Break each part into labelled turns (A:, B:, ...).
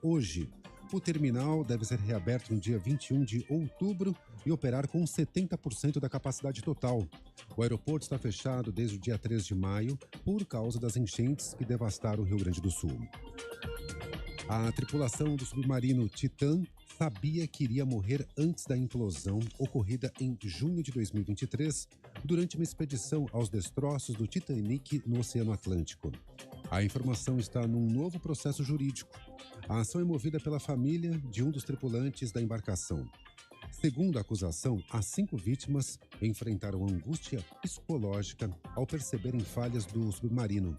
A: hoje. O terminal deve ser reaberto no dia 21 de outubro e operar com 70% da capacidade total. O aeroporto está fechado desde o dia 3 de maio por causa das enchentes que devastaram o Rio Grande do Sul. A tripulação do submarino Titã sabia que iria morrer antes da implosão ocorrida em junho de 2023 durante uma expedição aos destroços do Titanic no Oceano Atlântico. A informação está num novo processo jurídico. A ação é movida pela família de um dos tripulantes da embarcação. Segundo a acusação, as 5 vítimas enfrentaram angústia psicológica ao perceberem falhas do submarino.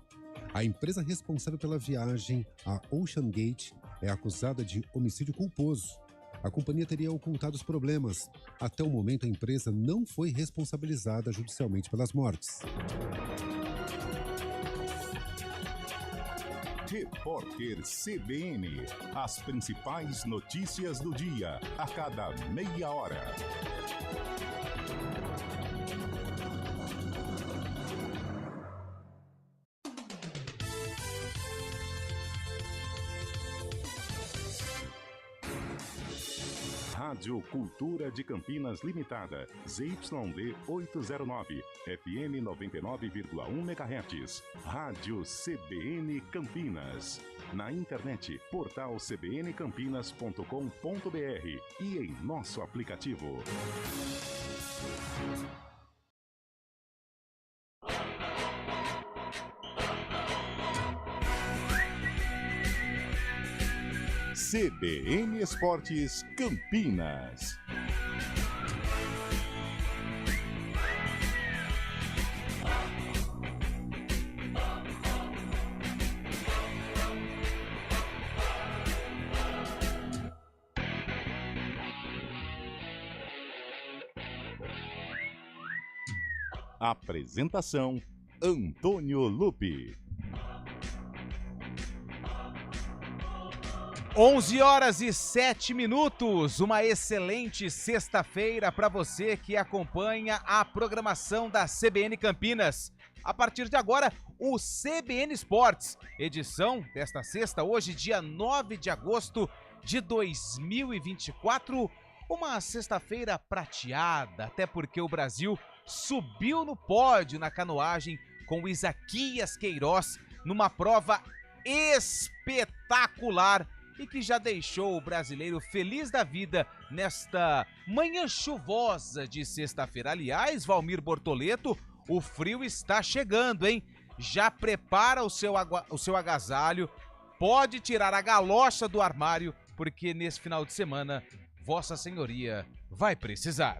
A: A empresa responsável pela viagem, a Ocean Gate, é acusada de homicídio culposo. A companhia teria ocultado os problemas. Até o momento, a empresa não foi responsabilizada judicialmente pelas mortes.
B: Repórter CBN. As principais notícias do dia, a cada meia hora. Rádio Cultura de Campinas Limitada, ZYD 809, FM 99,1 MHz. Rádio CBN Campinas. Na internet, portal cbncampinas.com.br e em nosso aplicativo. CBN Esportes Campinas. Apresentação: Antônio Lupi.
C: 11h07, uma excelente sexta-feira para você que acompanha a programação da CBN Campinas. A partir de agora, o CBN Esportes, edição desta sexta, hoje dia 9 de agosto de 2024, uma sexta-feira prateada, até porque o Brasil subiu no pódio na canoagem com o Isaquias Queiroz numa prova espetacular e que já deixou o brasileiro feliz da vida nesta manhã chuvosa de sexta-feira. Aliás, Valmir Bortoleto, o frio está chegando, hein? Já prepara o seu agasalho, pode tirar a galocha do armário, porque nesse final de semana, Vossa Senhoria vai precisar.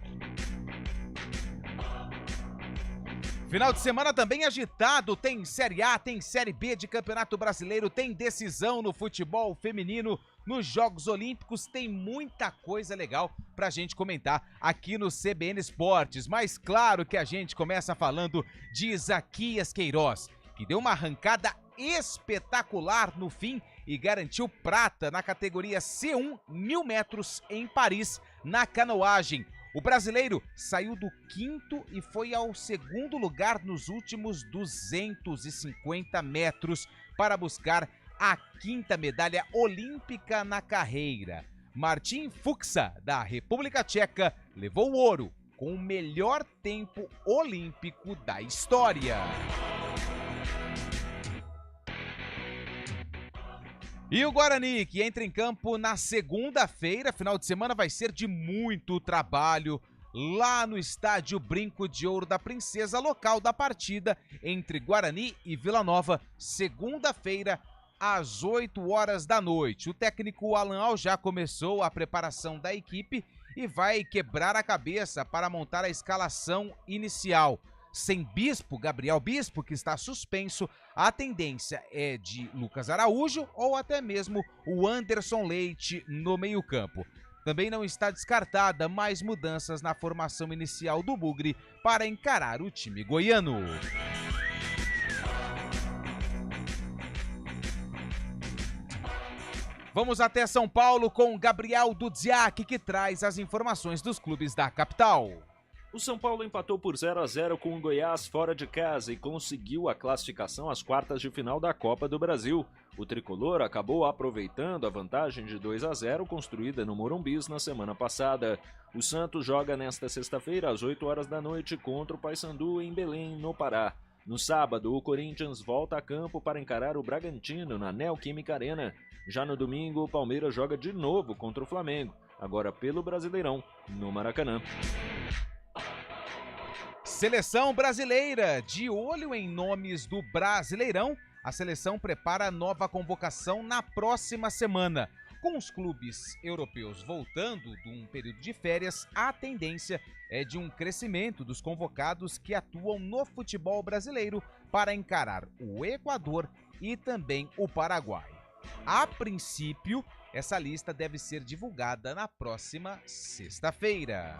C: Final de semana também agitado, tem Série A, tem Série B de Campeonato Brasileiro, tem decisão no futebol feminino, nos Jogos Olímpicos, tem muita coisa legal pra gente comentar aqui no CBN Esportes. Mas claro que a gente começa falando de Isaquias Queiroz, que deu uma arrancada espetacular no fim e garantiu prata na categoria C1 1000 metros em Paris, na canoagem. O brasileiro saiu do 5º e foi ao 2º lugar nos últimos 250 metros para buscar a 5ª medalha olímpica na carreira. Martin Fuxa, da República Tcheca, levou o ouro com o melhor tempo olímpico da história. E o Guarani, que entra em campo na segunda-feira, final de semana vai ser de muito trabalho, lá no estádio Brinco de Ouro da Princesa, local da partida entre Guarani e Vila Nova, segunda-feira, às 8 horas da noite. O técnico Alan Al já começou a preparação da equipe e vai quebrar a cabeça para montar a escalação inicial. Sem Bispo, Gabriel Bispo, que está suspenso, a tendência é de Lucas Araújo ou até mesmo o Anderson Leite no meio-campo. Também não está descartada mais mudanças na formação inicial do Bugre para encarar o time goiano. Vamos até São Paulo com Gabriel Dudziak, que traz as informações dos clubes da capital.
D: O São Paulo empatou por 0-0 com o Goiás fora de casa e conseguiu a classificação às quartas de final da Copa do Brasil. O tricolor acabou aproveitando a vantagem de 2-0 construída no Morumbis na semana passada. O Santos joga nesta sexta-feira às 8 horas da noite contra o Paysandu em Belém, no Pará. No sábado, o Corinthians volta a campo para encarar o Bragantino na Neoquímica Arena. Já no domingo, o Palmeiras joga de novo contra o Flamengo, agora pelo Brasileirão, no Maracanã.
C: Seleção brasileira, de olho em nomes do Brasileirão, a seleção prepara nova convocação na próxima semana. Com os clubes europeus voltando de um período de férias, a tendência é de um crescimento dos convocados que atuam no futebol brasileiro para encarar o Equador e também o Paraguai. A princípio, essa lista deve ser divulgada na próxima sexta-feira.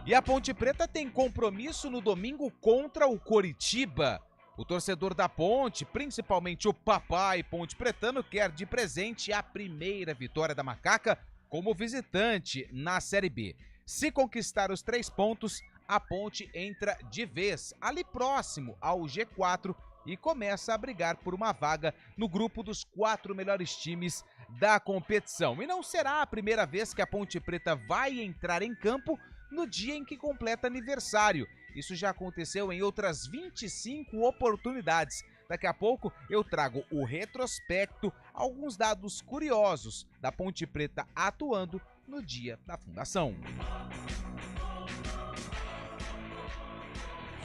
C: E a Ponte Preta tem compromisso no domingo contra o Coritiba. O torcedor da Ponte, principalmente o papai Ponte Pretano, quer de presente a primeira vitória da Macaca como visitante na Série B. Se conquistar os 3 pontos, a Ponte entra de vez ali próximo ao G4 e começa a brigar por uma vaga no grupo dos 4 melhores times da competição. E não será a primeira vez que a Ponte Preta vai entrar em campo no dia em que completa aniversário. Isso já aconteceu em outras 25 oportunidades. Daqui a pouco eu trago o retrospecto, alguns dados curiosos da Ponte Preta atuando no dia da fundação.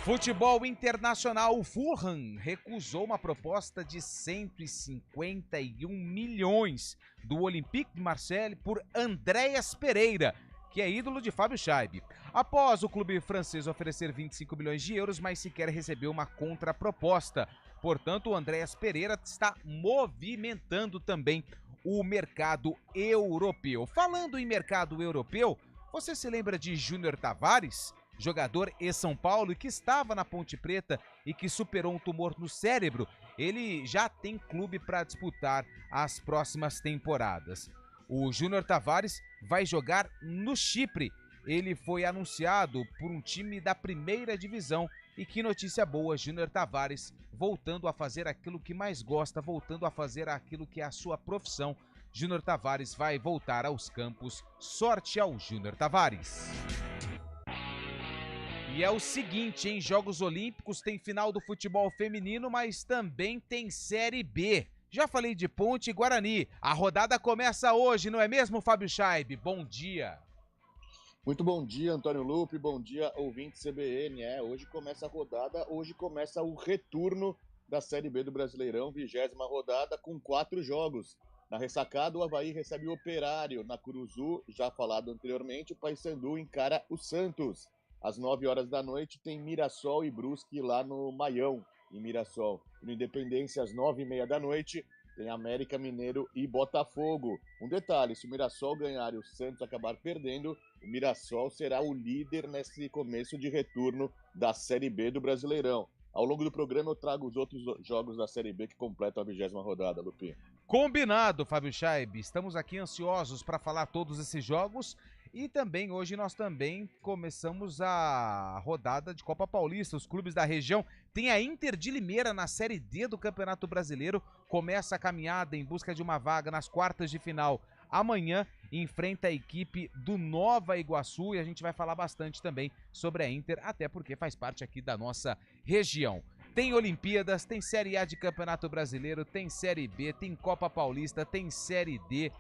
C: Futebol internacional, o Fulham recusou uma proposta de 151 milhões do Olympique de Marseille por Andréas Pereira, que é ídolo de Fábio Scheibe. Após o clube francês oferecer 25 milhões de euros, mas sequer recebeu uma contraproposta. Portanto, o Andréas Pereira está movimentando também o mercado europeu. Falando em mercado europeu, você se lembra de Júnior Tavares, jogador ex-São Paulo que estava na Ponte Preta e que superou um tumor no cérebro? Ele já tem clube para disputar as próximas temporadas. O Júnior Tavares vai jogar no Chipre. Ele foi anunciado por um time da primeira divisão. E que notícia boa, Júnior Tavares voltando a fazer aquilo que mais gosta, voltando a fazer aquilo que é a sua profissão. Júnior Tavares vai voltar aos campos. Sorte ao Júnior Tavares. E é o seguinte, em Jogos Olímpicos tem final do futebol feminino, mas também tem Série B. Já falei de Ponte e Guarani. A rodada começa hoje, não é mesmo, Fábio Scheibe? Bom dia.
E: Muito bom dia, Antônio Lupe. Bom dia, ouvinte CBN. Hoje começa a rodada, hoje começa o retorno da Série B do Brasileirão, 20ª rodada, com 4 jogos. Na ressacada, o Avaí recebe o Operário. Na Curuzu, já falado anteriormente, o Paysandu encara o Santos. Às 9 horas da noite tem Mirassol e Brusque lá no Maião, em Mirassol. No Independência, às 9h30 da noite, tem América Mineiro e Botafogo. Um detalhe, se o Mirassol ganhar e o Santos acabar perdendo, o Mirassol será o líder nesse começo de retorno da Série B do Brasileirão. Ao longo do programa eu trago os outros jogos da Série B que completam a 20ª rodada, Lupi.
C: Combinado, Fábio Scheibe. Estamos aqui ansiosos para falar todos esses jogos. E também, hoje nós também começamos a rodada de Copa Paulista. Os clubes da região têm a Inter de Limeira na Série D do Campeonato Brasileiro. Começa a caminhada em busca de uma vaga nas quartas de final. Amanhã enfrenta a equipe do Nova Iguaçu e a gente vai falar bastante também sobre a Inter, até porque faz parte aqui da nossa região. Tem Olimpíadas, tem Série A de Campeonato Brasileiro, tem Série B, tem Copa Paulista, tem Série D.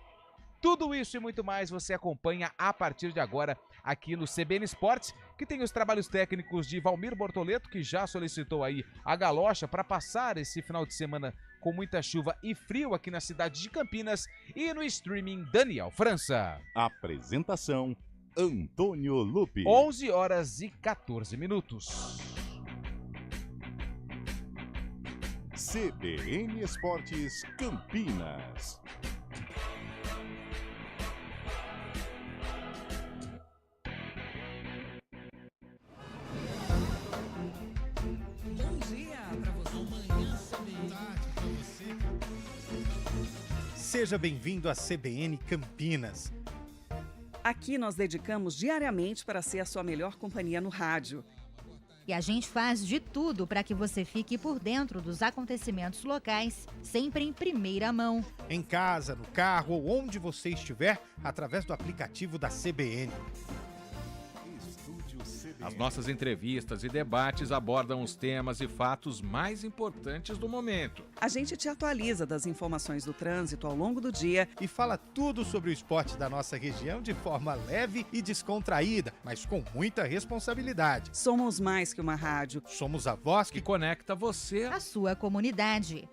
C: Tudo isso e muito mais você acompanha a partir de agora aqui no CBN Esportes, que tem os trabalhos técnicos de Valmir Bortoleto, que já solicitou aí a galocha para passar esse final de semana com muita chuva e frio aqui na cidade de Campinas, e no streaming Daniel França.
B: Apresentação Antônio Lupe.
C: 11 horas e 14 minutos.
B: CBN Esportes Campinas.
F: Seja bem-vindo à CBN Campinas.
G: Aqui nós dedicamos diariamente para ser a sua melhor companhia no rádio. E a gente faz de tudo para que você fique por dentro dos acontecimentos locais, sempre em primeira mão.
F: Em casa, no carro ou onde você estiver, através do aplicativo da CBN.
H: As nossas entrevistas e debates abordam os temas e fatos mais importantes do momento.
I: A gente te atualiza das informações do trânsito ao longo do dia
F: E fala tudo sobre o esporte da nossa região de forma leve e descontraída, mas com muita responsabilidade.
I: Somos mais que uma rádio.
F: Somos a voz
H: Que conecta você.
G: A sua comunidade.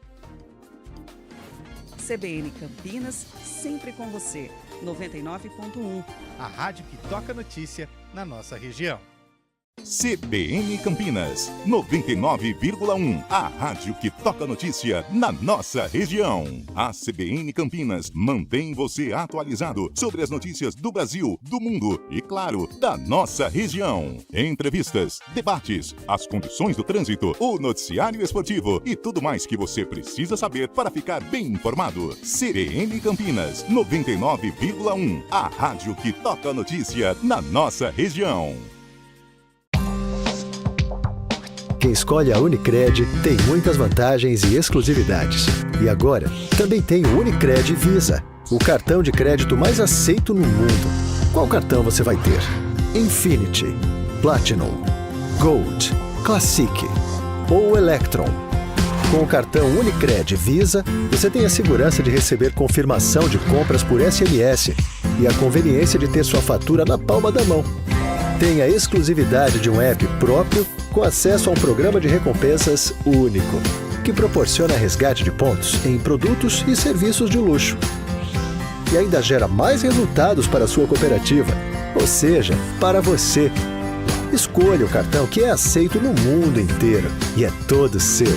I: CBN Campinas, sempre com você. 99.1.
F: a rádio que toca notícia na nossa região.
B: CBN Campinas, 99,1. A rádio que toca notícia na nossa região. A CBN Campinas mantém você atualizado sobre as notícias do Brasil, do mundo e, claro, da nossa região. Entrevistas, debates, as condições do trânsito, o noticiário esportivo e tudo mais que você precisa saber para ficar bem informado. CBN Campinas, 99,1. A rádio que toca notícia na nossa região.
J: Quem escolhe a Unicred tem muitas vantagens e exclusividades. E agora, também tem o Unicred Visa, o cartão de crédito mais aceito no mundo. Qual cartão você vai ter? Infinity, Platinum, Gold, Classic ou Electron? Com o cartão Unicred Visa, você tem a segurança de receber confirmação de compras por SMS e a conveniência de ter sua fatura na palma da mão. Tem a exclusividade de um app próprio com acesso a um programa de recompensas único, que proporciona resgate de pontos em produtos e serviços de luxo. E ainda gera mais resultados para a sua cooperativa, ou seja, para você. Escolha o cartão que é aceito no mundo inteiro e é todo seu.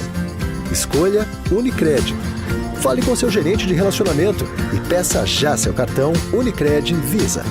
J: Escolha Unicred. Fale com seu gerente de relacionamento e peça já seu cartão Unicred Visa.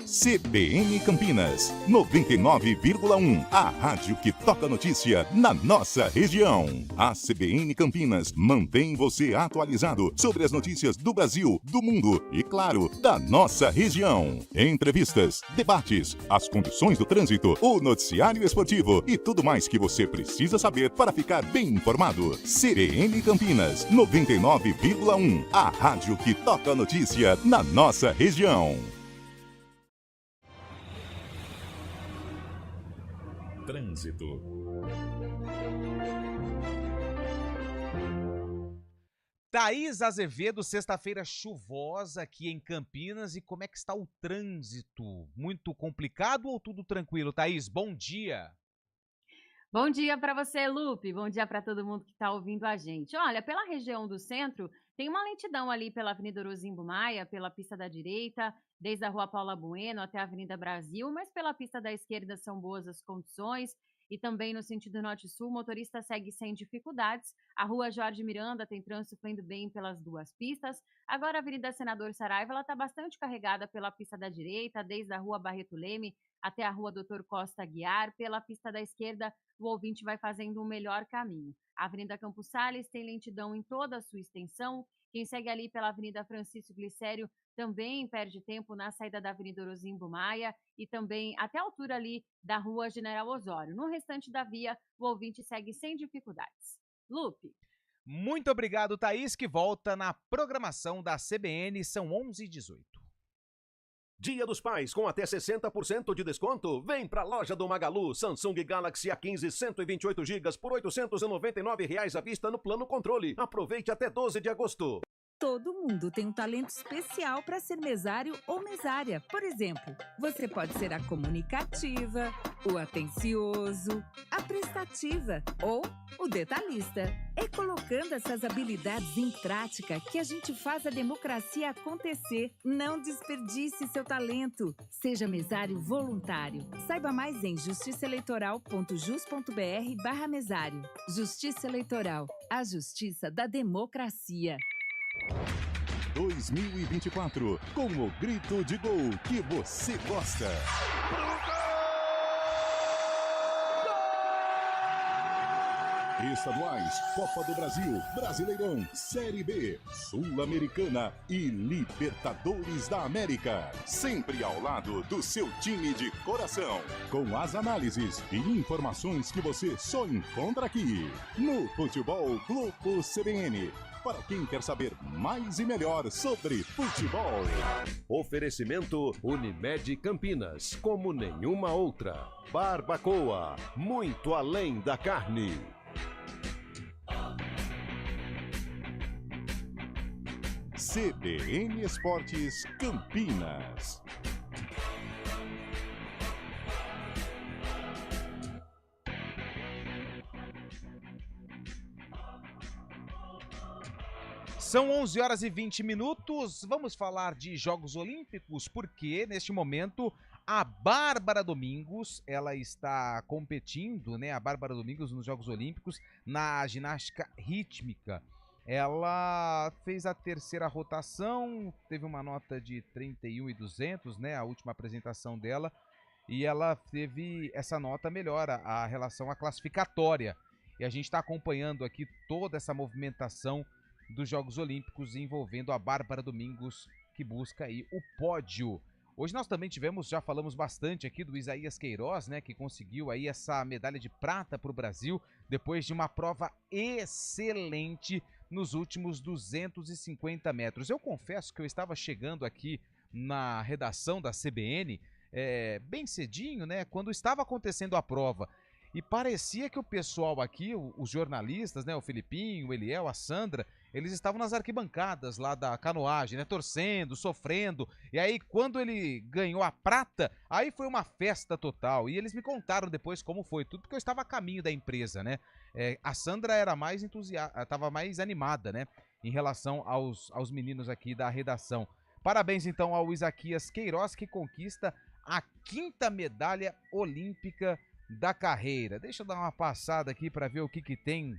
B: CBN Campinas, 99,1. A rádio que toca notícia na nossa região. A CBN Campinas mantém você atualizado sobre as notícias do Brasil, do mundo e, claro, da nossa região. Entrevistas, debates, as condições do trânsito, o noticiário esportivo e tudo mais que você precisa saber para ficar bem informado. CBN Campinas, 99,1. A rádio que toca notícia na nossa região. Trânsito.
C: Thaís Azevedo, sexta-feira chuvosa aqui em Campinas. E como é que está o trânsito? Muito complicado ou tudo tranquilo? Thaís, bom dia.
K: Bom dia para você, Lupe. Bom dia para todo mundo que está ouvindo a gente. Olha, pela região do centro, tem uma lentidão ali pela Avenida Orozimbo Maia, pela pista da direita, desde a Rua Paula Bueno até a Avenida Brasil, mas pela pista da esquerda são boas as condições. E também no sentido norte-sul, o motorista segue sem dificuldades. A Rua Jorge Miranda tem trânsito fluindo bem pelas duas pistas. Agora a Avenida Senador Saraiva está bastante carregada pela pista da direita, desde a Rua Barreto Leme até a Rua Doutor Costa Aguiar. Pela pista da esquerda, o ouvinte vai fazendo um melhor caminho. A Avenida Campos Sales tem lentidão em toda a sua extensão. Quem segue ali pela Avenida Francisco Glicério também perde tempo na saída da Avenida Orozimbo Maia e também até a altura ali da Rua General Osório. No restante da via, o ouvinte segue sem dificuldades. Lupe.
C: Muito obrigado, Thaís, que volta na programação da CBN, são 11h18.
L: Dia dos Pais com até 60% de desconto? Vem pra loja do Magalu. Samsung Galaxy A15 128 GB por R$ 899 à vista no plano controle. Aproveite até 12 de agosto.
M: Todo mundo tem um talento especial para ser mesário ou mesária. Por exemplo, você pode ser a comunicativa, o atencioso, a prestativa ou o detalhista. É colocando essas habilidades em prática que a gente faz a democracia acontecer. Não desperdice seu talento. Seja mesário voluntário. Saiba mais em justiçaeleitoral.jus.br/mesário. Justiça Eleitoral, a justiça da democracia.
B: 2024, com o grito de gol que você gosta. estaduais, Copa do Brasil, Brasileirão, Série B, Sul-Americana e Libertadores da América. Sempre ao lado do seu time de coração. Com as análises e informações que você só encontra aqui no Futebol Grupo CBN. Para quem quer saber mais e melhor sobre futebol.
L: Oferecimento Unimed Campinas, como nenhuma outra. Barbacoa, muito além da carne.
B: CBN Esportes Campinas.
C: São 11 horas e 20 minutos. Vamos falar de Jogos Olímpicos, porque neste momento a Bárbara Domingos, ela está competindo, né? A Bárbara Domingos nos Jogos Olímpicos na ginástica rítmica. Ela fez a terceira rotação, teve uma nota de 31.200, né? A última apresentação dela. E ela teve essa nota melhor, a relação à classificatória. E a gente está acompanhando aqui toda essa movimentação dos Jogos Olímpicos envolvendo a Bárbara Domingos, que busca aí o pódio. Hoje nós também tivemos, já falamos bastante aqui do Isaías Queiroz, né, que conseguiu aí essa medalha de prata para o Brasil, depois de uma prova excelente nos últimos 250 metros. Eu confesso que eu estava chegando aqui na redação da CBN, bem cedinho, né, quando estava acontecendo a prova. E parecia que o pessoal aqui, os jornalistas, né, o Filipinho, o Eliel, a Sandra, eles estavam nas arquibancadas lá da canoagem, né, torcendo, sofrendo. E aí, quando ele ganhou a prata, aí foi uma festa total. E eles me contaram depois como foi tudo, porque eu estava a caminho da empresa, né. A Sandra era mais entusiasta, estava mais animada, né, em relação aos meninos aqui da redação. Parabéns, então, ao Isaías Queiroz, que conquista a 5ª medalha olímpica da carreira. Deixa eu dar uma passada aqui para ver o que tem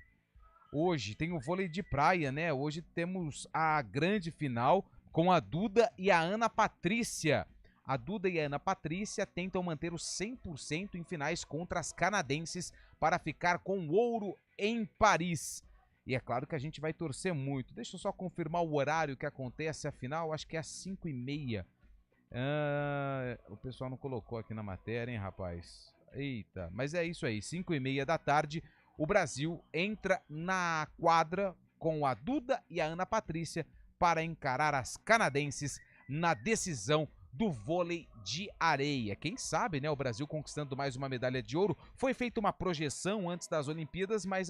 C: hoje. Tem o vôlei de praia, né? Hoje temos a grande final com a Duda e a Ana Patrícia. A Duda e a Ana Patrícia tentam manter os 100% em finais contra as canadenses para ficar com o ouro em Paris. E é claro que a gente vai torcer muito. Deixa eu só confirmar o horário que acontece a final. Acho que é às 5h30. O pessoal não colocou aqui na matéria, hein, rapaz? Eita, mas é isso aí, 5h30 da tarde, o Brasil entra na quadra com a Duda e a Ana Patrícia para encarar as canadenses na decisão do vôlei de areia. Quem sabe, né, o Brasil conquistando mais uma medalha de ouro. Foi feita uma projeção antes das Olimpíadas, mas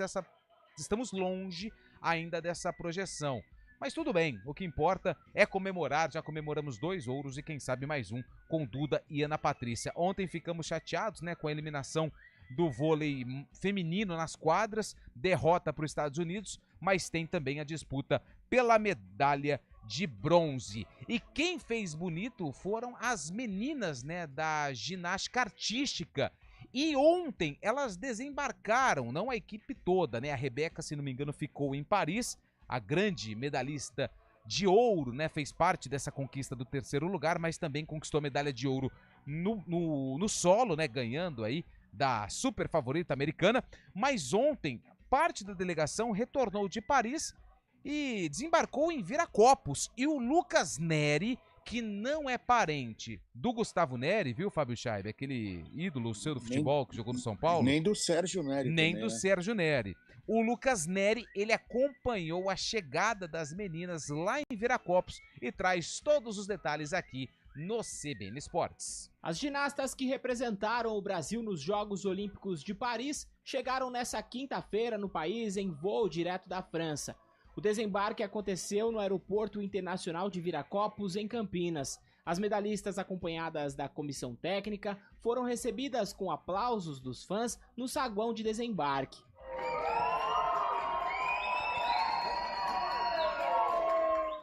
C: estamos longe ainda dessa projeção. Mas tudo bem, o que importa é comemorar, já comemoramos 2 ouros e quem sabe mais um com Duda e Ana Patrícia. Ontem ficamos chateados, né, com a eliminação do vôlei feminino nas quadras, derrota para os Estados Unidos, mas tem também a disputa pela medalha de bronze. E quem fez bonito foram as meninas, né, da ginástica artística. E ontem elas desembarcaram, não a equipe toda, né, a Rebeca, se não me engano, ficou em Paris. A grande medalhista de ouro, né, fez parte dessa conquista do 3º lugar, mas também conquistou a medalha de ouro no solo, né, ganhando aí da super favorita americana. Mas ontem, parte da delegação retornou de Paris e desembarcou em Viracopos. E o Lucas Neri, que não é parente do Gustavo Neri, viu, Fábio Scheibe? Aquele ídolo seu do futebol que jogou no São Paulo.
E: Nem do Sérgio Neri.
C: Nem
E: também,
C: do
E: né?
C: Sérgio Neri. O Lucas Neri, ele acompanhou a chegada das meninas lá em Viracopos e traz todos os detalhes aqui no CBN Esportes.
N: As ginastas que representaram o Brasil nos Jogos Olímpicos de Paris chegaram nessa quinta-feira no país em voo direto da França. O desembarque aconteceu no Aeroporto Internacional de Viracopos, em Campinas. As medalhistas, acompanhadas da comissão técnica, foram recebidas com aplausos dos fãs no saguão de desembarque.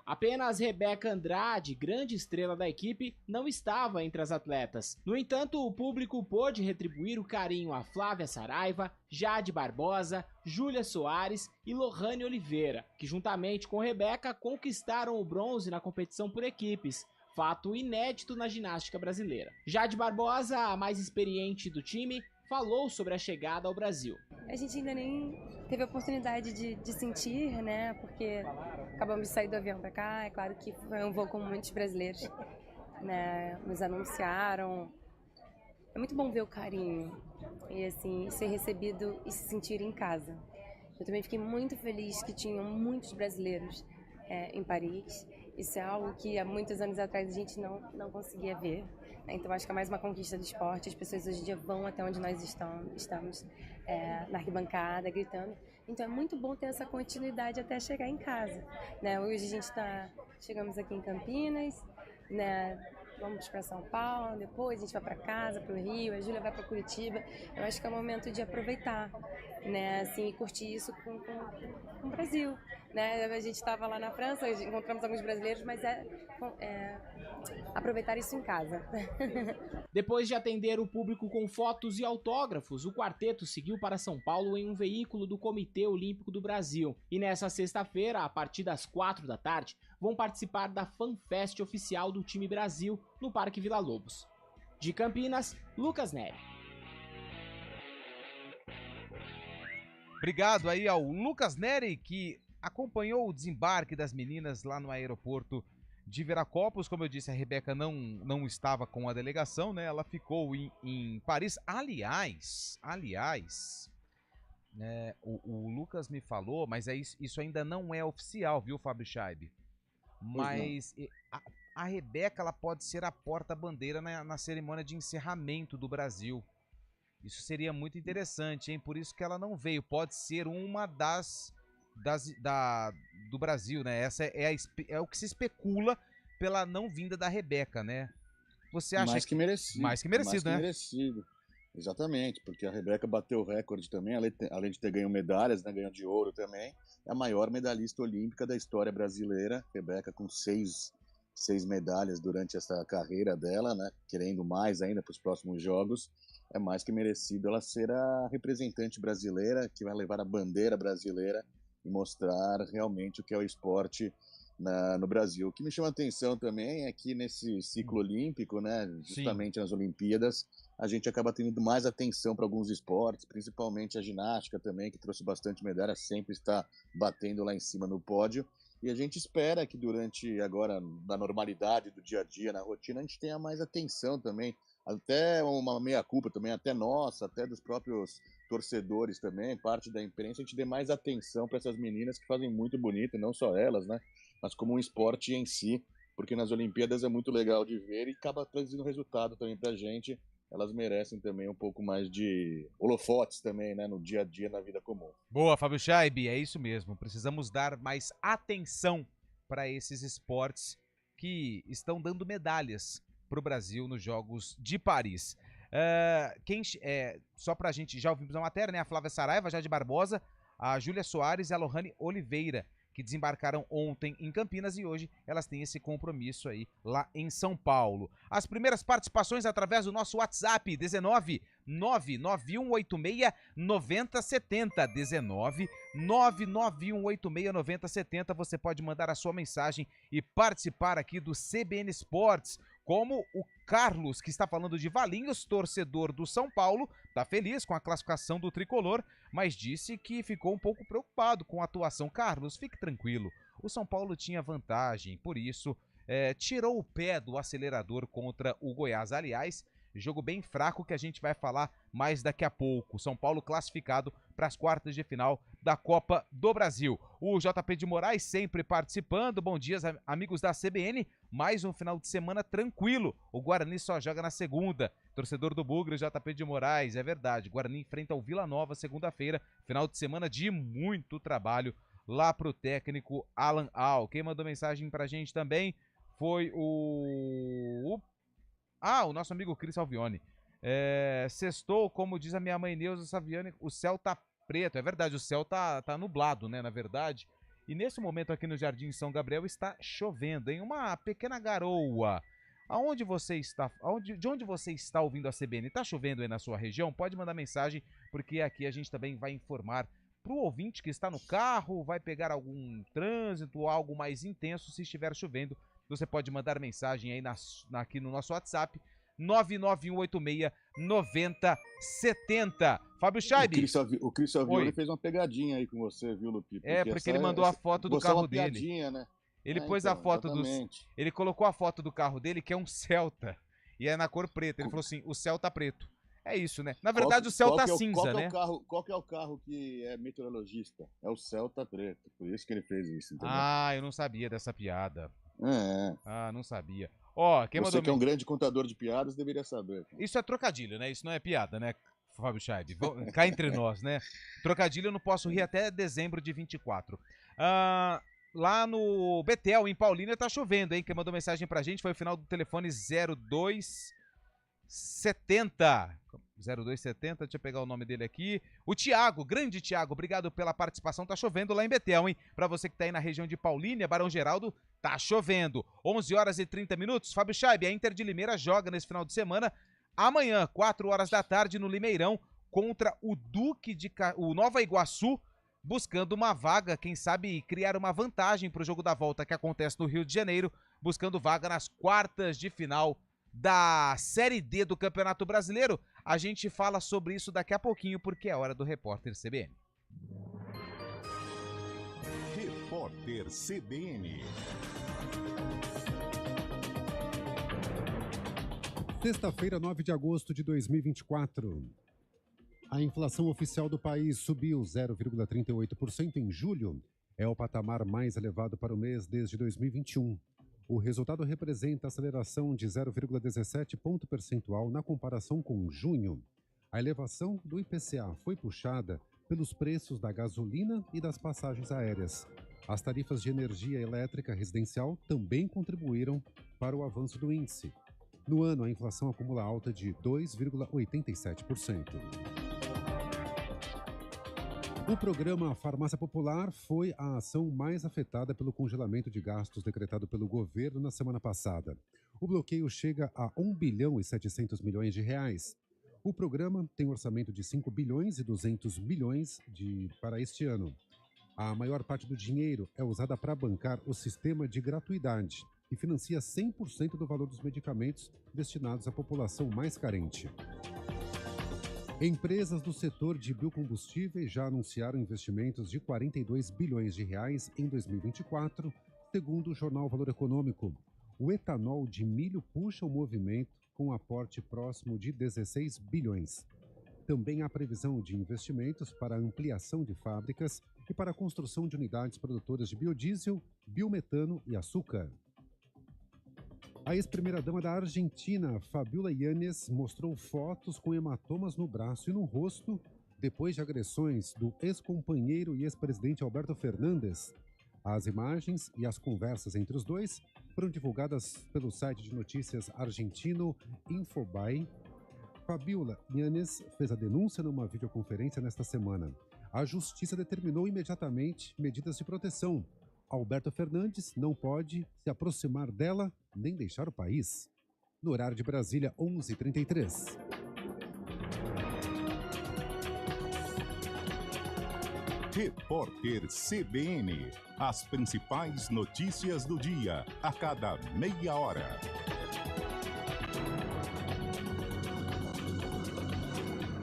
N: Apenas Rebeca Andrade, grande estrela da equipe, não estava entre as atletas. No entanto, o público pôde retribuir o carinho a Flávia Saraiva, Jade Barbosa, Júlia Soares e Lohane Oliveira, que juntamente com Rebeca conquistaram o bronze na competição por equipes, fato inédito na ginástica brasileira. Jade Barbosa, a mais experiente do time, falou sobre a chegada ao Brasil.
O: A gente ainda nem teve a oportunidade de sentir, né? Porque acabamos de sair do avião para cá. É claro que foi um voo com muitos brasileiros, né? Nos anunciaram. É muito bom ver o carinho e assim ser recebido e se sentir em casa. Eu também fiquei muito feliz que tinham muitos brasileiros em Paris. Isso é algo que há muitos anos atrás a gente não conseguia ver. Então acho que é mais uma conquista do esporte. As pessoas hoje em dia vão até onde nós estamos na arquibancada, gritando. Então é muito bom ter essa continuidade até chegar em casa, né? Hoje a gente chegamos aqui em Campinas, né? Vamos para São Paulo, depois a gente vai para casa, para o Rio, a Júlia vai para Curitiba. Eu acho que é o momento de aproveitar, né? Assim, curtir isso com o Brasil, né? A gente estava lá na França, encontramos alguns brasileiros, mas aproveitar isso em casa.
N: Depois de atender o público com fotos e autógrafos, o quarteto seguiu para São Paulo em um veículo do Comitê Olímpico do Brasil. E nessa sexta-feira, a partir das 4 da tarde, vão participar da FanFest oficial do time Brasil no Parque Vila Lobos. De Campinas, Lucas Neri.
C: Obrigado aí ao Lucas Neri, que acompanhou o desembarque das meninas lá no aeroporto de Viracopos. Como eu disse, a Rebeca não estava com a delegação, né? Ela ficou em Paris. Aliás, né, o Lucas me falou, mas isso ainda não é oficial, viu, Fábio Scheib? Mas a Rebeca, ela pode ser a porta-bandeira na cerimônia de encerramento do Brasil. Isso seria muito interessante, hein? Por isso que ela não veio. Pode ser uma do Brasil, né? Essa é o que se especula pela não vinda da Rebeca, né? Você acha
E: mais que merecido.
C: Mais que merecido, né?
E: Merecido. Exatamente, porque a Rebeca bateu o recorde também, além de ter ganho medalhas, né? Ganhou de ouro também. É a maior medalhista olímpica da história brasileira. Rebeca com seis medalhas durante essa carreira dela, né? Querendo mais ainda para os próximos jogos. É mais que merecido ela ser a representante brasileira que vai levar a bandeira brasileira e mostrar realmente o que é o esporte no Brasil. O que me chama a atenção também é que nesse ciclo olímpico, né, justamente nas Olimpíadas, a gente acaba tendo mais atenção para alguns esportes, principalmente a ginástica também, que trouxe bastante medalha, sempre está batendo lá em cima no pódio. E a gente espera que durante agora, na normalidade do dia a dia, na rotina, a gente tenha mais atenção também, até uma meia-culpa também, até nossa, até dos próprios torcedores também, parte da imprensa, a gente dê mais atenção para essas meninas que fazem muito bonito, não só elas, né, mas como um esporte em si, porque nas Olimpíadas é muito legal de ver e acaba trazendo resultado também pra gente. Elas merecem também um pouco mais de holofotes também, né, no dia a dia, na vida comum.
C: Boa, Fábio Scheib, é isso mesmo. Precisamos dar mais atenção para esses esportes que estão dando medalhas para o Brasil nos Jogos de Paris. Só para a gente, já ouvimos a matéria, né? A Flávia Saraiva, Jade Barbosa, a Júlia Soares e a Lohane Oliveira, que desembarcaram ontem em Campinas e hoje elas têm esse compromisso aí lá em São Paulo. As primeiras participações através do nosso WhatsApp, 19 99186 9070, 19 99186 9070. Você pode mandar a sua mensagem e participar aqui do CBN Esportes, como o Carlos, que está falando de Valinhos, torcedor do São Paulo, está feliz com a classificação do Tricolor, mas disse que ficou um pouco preocupado com a atuação. Carlos, fique tranquilo, o São Paulo tinha vantagem, por isso tirou o pé do acelerador contra o Goiás. Aliás, jogo bem fraco que a gente vai falar mais daqui a pouco. São Paulo classificado para as quartas de final da Copa do Brasil. O JP de Moraes sempre participando. Bom dia, amigos da CBN. Mais um final de semana tranquilo. O Guarani só joga na segunda. Torcedor do Bugre, JP de Moraes, é verdade. Guarani enfrenta o Vila Nova segunda-feira. Final de semana de muito trabalho lá pro técnico Alan Al. Quem mandou mensagem pra gente também foi o nosso amigo Cris Salvione. Sextou, como diz a minha mãe Neuza Saviani, o céu tá preto. É verdade, o céu tá nublado, né, na verdade. E nesse momento aqui no Jardim São Gabriel está chovendo, em uma pequena garoa. Aonde você está? De onde você está ouvindo a CBN? Tá chovendo aí na sua região? Pode mandar mensagem, porque aqui a gente também vai informar para o ouvinte que está no carro, vai pegar algum trânsito, algo mais intenso se estiver chovendo. Você pode mandar mensagem aí aqui no nosso WhatsApp, 991869070. Fábio Scheibe.
E: O Cris Salvioni fez uma pegadinha aí com você, viu, Lupi?
C: Porque ele mandou a foto do carro dele.
E: Piadinha, né?
C: Ele pôs a foto Ele colocou a foto do carro dele, que é um Celta. E é na cor preta. Ele falou assim: o céu tá preto. É isso, né? Na verdade, o céu tá cinza, né?
E: Qual que é o carro que é meteorologista? É o Celta preto. Por isso que ele fez isso, entendeu?
C: Ah, eu não sabia dessa piada. Ah, não sabia. Quem
E: Você que é um grande contador de piadas deveria saber.
C: Isso é trocadilho, né? Isso não é piada, né, Fábio Scheibe? Cá entre nós, né? Trocadilho eu não posso rir até dezembro de 24. Lá no Betel, em Paulínia, tá chovendo, hein? Quem mandou mensagem pra gente foi o final do telefone 0270. 0270, deixa eu pegar o nome dele aqui. O Tiago, grande Tiago, obrigado pela participação. Tá chovendo lá em Betel, hein? Pra você que tá aí na região de Paulínia, Barão Geraldo, tá chovendo. 11 horas e 30 minutos. Fábio Scheibe, a Inter de Limeira joga nesse final de semana, amanhã, 4 horas da tarde, no Limeirão, contra o o Nova Iguaçu, buscando uma vaga, quem sabe criar uma vantagem pro jogo da volta que acontece no Rio de Janeiro, buscando vaga nas quartas de final da Série D do Campeonato Brasileiro. A gente fala sobre isso daqui a pouquinho, porque é hora do Repórter CBN.
B: Repórter CBN.
A: Sexta-feira, 9 de agosto de 2024. A inflação oficial do país subiu 0,38% em julho. É o patamar mais elevado para o mês desde 2021. O resultado representa aceleração de 0,17 ponto percentual na comparação com junho. A elevação do IPCA foi puxada pelos preços da gasolina e das passagens aéreas. As tarifas de energia elétrica residencial também contribuíram para o avanço do índice. No ano, a inflação acumula alta de 2,87%. O programa Farmácia Popular foi a ação mais afetada pelo congelamento de gastos decretado pelo governo na semana passada. O bloqueio chega a 1 bilhão e 700 milhões de reais. O programa tem um orçamento de 5 bilhões e 200 milhões para este ano. A maior parte do dinheiro é usada para bancar o sistema de gratuidade, que financia 100% do valor dos medicamentos destinados à população mais carente. Empresas do setor de biocombustíveis já anunciaram investimentos de 42 bilhões de reais em 2024, segundo o jornal Valor Econômico. O etanol de milho puxa o movimento com um aporte próximo de 16 bilhões. Também há previsão de investimentos para a ampliação de fábricas e para a construção de unidades produtoras de biodiesel, biometano e açúcar. A ex-primeira-dama da Argentina, Fabiola Yáñez, mostrou fotos com hematomas no braço e no rosto depois de agressões do ex-companheiro e ex-presidente Alberto Fernandes. As imagens e as conversas entre os dois foram divulgadas pelo site de notícias argentino Infobae. Fabiola Yáñez fez a denúncia numa videoconferência nesta semana. A justiça determinou imediatamente medidas de proteção. Alberto Fernandes não pode se aproximar dela nem deixar o país. No horário de Brasília, 11h33.
B: Repórter CBN. As principais notícias do dia, a cada meia hora.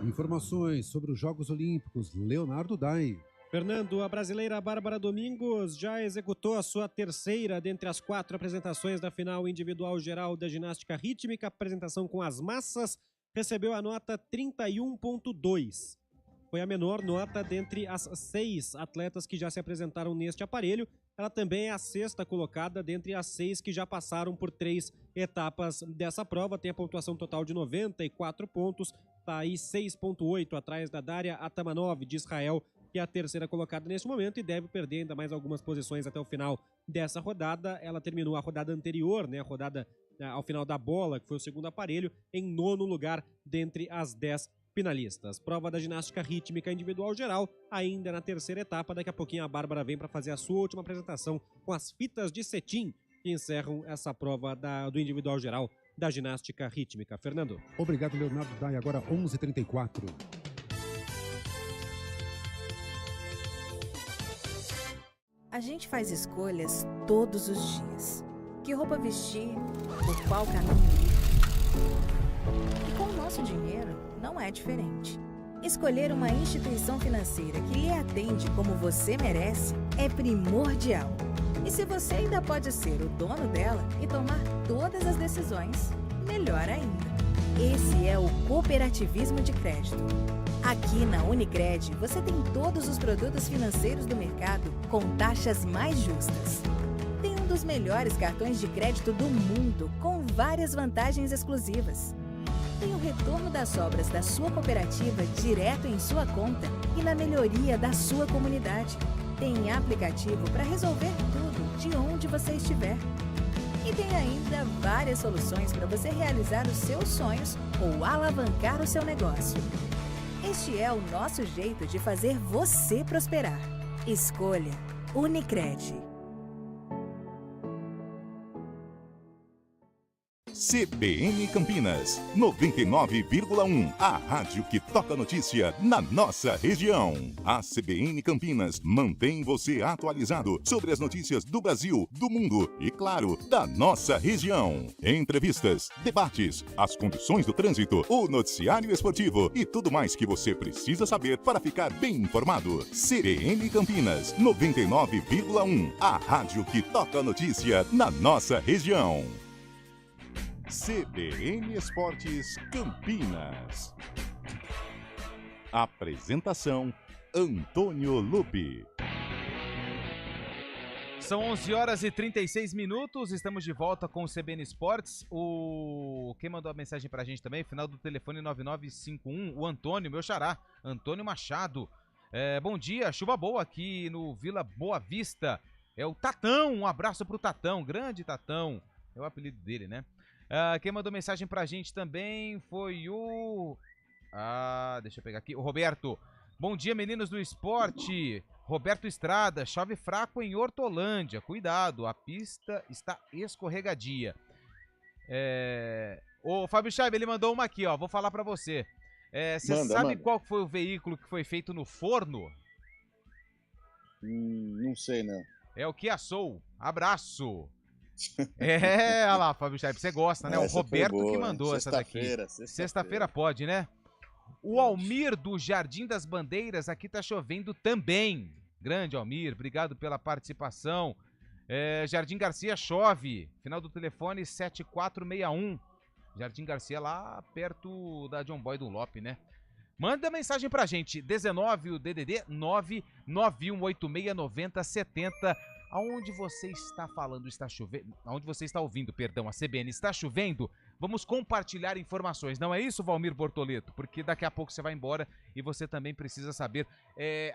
A: Informações sobre os Jogos Olímpicos. Leonardo Dai.
P: Fernando, a brasileira Bárbara Domingos já executou a sua terceira dentre as 4 apresentações da final individual geral da ginástica rítmica. A apresentação com as massas recebeu a nota 31,2. Foi a menor nota dentre as 6 atletas que já se apresentaram neste aparelho. Ela também é a 6ª colocada dentre as 6 que já passaram por 3 etapas dessa prova. Tem a pontuação total de 94 pontos. Está aí 6,8 atrás da Daria Atamanov de Israel, que é a 3ª colocada neste momento e deve perder ainda mais algumas posições até o final dessa rodada. Ela terminou a rodada anterior, a rodada ao final da bola, que foi o 2º aparelho, em 9º lugar dentre as 10 finalistas. Prova da ginástica rítmica individual geral, ainda na 3ª etapa. Daqui a pouquinho a Bárbara vem para fazer a sua última apresentação com as fitas de cetim que encerram essa prova do individual geral da ginástica rítmica. Fernando.
A: Obrigado, Leonardo Dai. Agora 11h34.
M: A gente faz escolhas todos os dias. Que roupa vestir? Por qual caminho ir?
Q: E com o nosso dinheiro, não é diferente. Escolher uma instituição financeira que lhe atende como você merece é primordial. E se você ainda pode ser o dono dela e tomar todas as decisões, melhor ainda. Esse é o cooperativismo de crédito. Aqui na Unicred, você tem todos os produtos financeiros do mercado com taxas mais justas. Tem um dos melhores cartões de crédito do mundo, com várias vantagens exclusivas. Tem o retorno das sobras da sua cooperativa direto em sua conta e na melhoria da sua comunidade. Tem aplicativo para resolver tudo de onde você estiver. E tem ainda várias soluções para você realizar os seus sonhos ou alavancar o seu negócio. Este é o nosso jeito de fazer você prosperar. Escolha Unicred.
B: CBN Campinas, 99,1. A rádio que toca notícia na nossa região. A CBN Campinas mantém você atualizado sobre as notícias do Brasil, do mundo e, claro, da nossa região. Entrevistas, debates, as condições do trânsito, o noticiário esportivo e tudo mais que você precisa saber para ficar bem informado. CBN Campinas, 99,1. A rádio que toca notícia na nossa região. CBN Esportes Campinas. Apresentação: Antônio Lupi.
C: São 11 horas e 36 minutos, estamos de volta com o CBN Esportes. Quem mandou a mensagem pra gente também, final do telefone 9951, o Antônio, meu xará, Antônio Machado. Bom dia, chuva boa aqui no Vila Boa Vista. É o Tatão, um abraço pro Tatão, grande Tatão, é o apelido dele, né? Quem mandou mensagem pra gente também foi o... deixa eu pegar aqui. O Roberto. Bom dia, meninos do esporte. Roberto Estrada. Chove fraco em Hortolândia. Cuidado, a pista está escorregadia. O Fábio Scheibe, ele mandou uma aqui, ó. Vou falar pra você. Você sabe qual foi o veículo que foi feito no forno?
E: Não sei, não.
C: É o Kia Soul. Abraço. Olha lá, Fábio Scheibe, você gosta, né? O Roberto boa, que mandou essa daqui. Sexta-feira pode, né? O Almir do Jardim das Bandeiras, aqui tá chovendo também. Grande Almir, obrigado pela participação. Jardim Garcia chove, final do telefone 7461. Jardim Garcia lá perto da John Boy Dunlop, né? Manda mensagem pra gente, 19 o DDD 991869070. Aonde você está falando, está chovendo, aonde você está ouvindo, perdão, a CBN está chovendo, vamos compartilhar informações, não é isso, Valmir Bortoleto? Porque daqui a pouco você vai embora e você também precisa saber,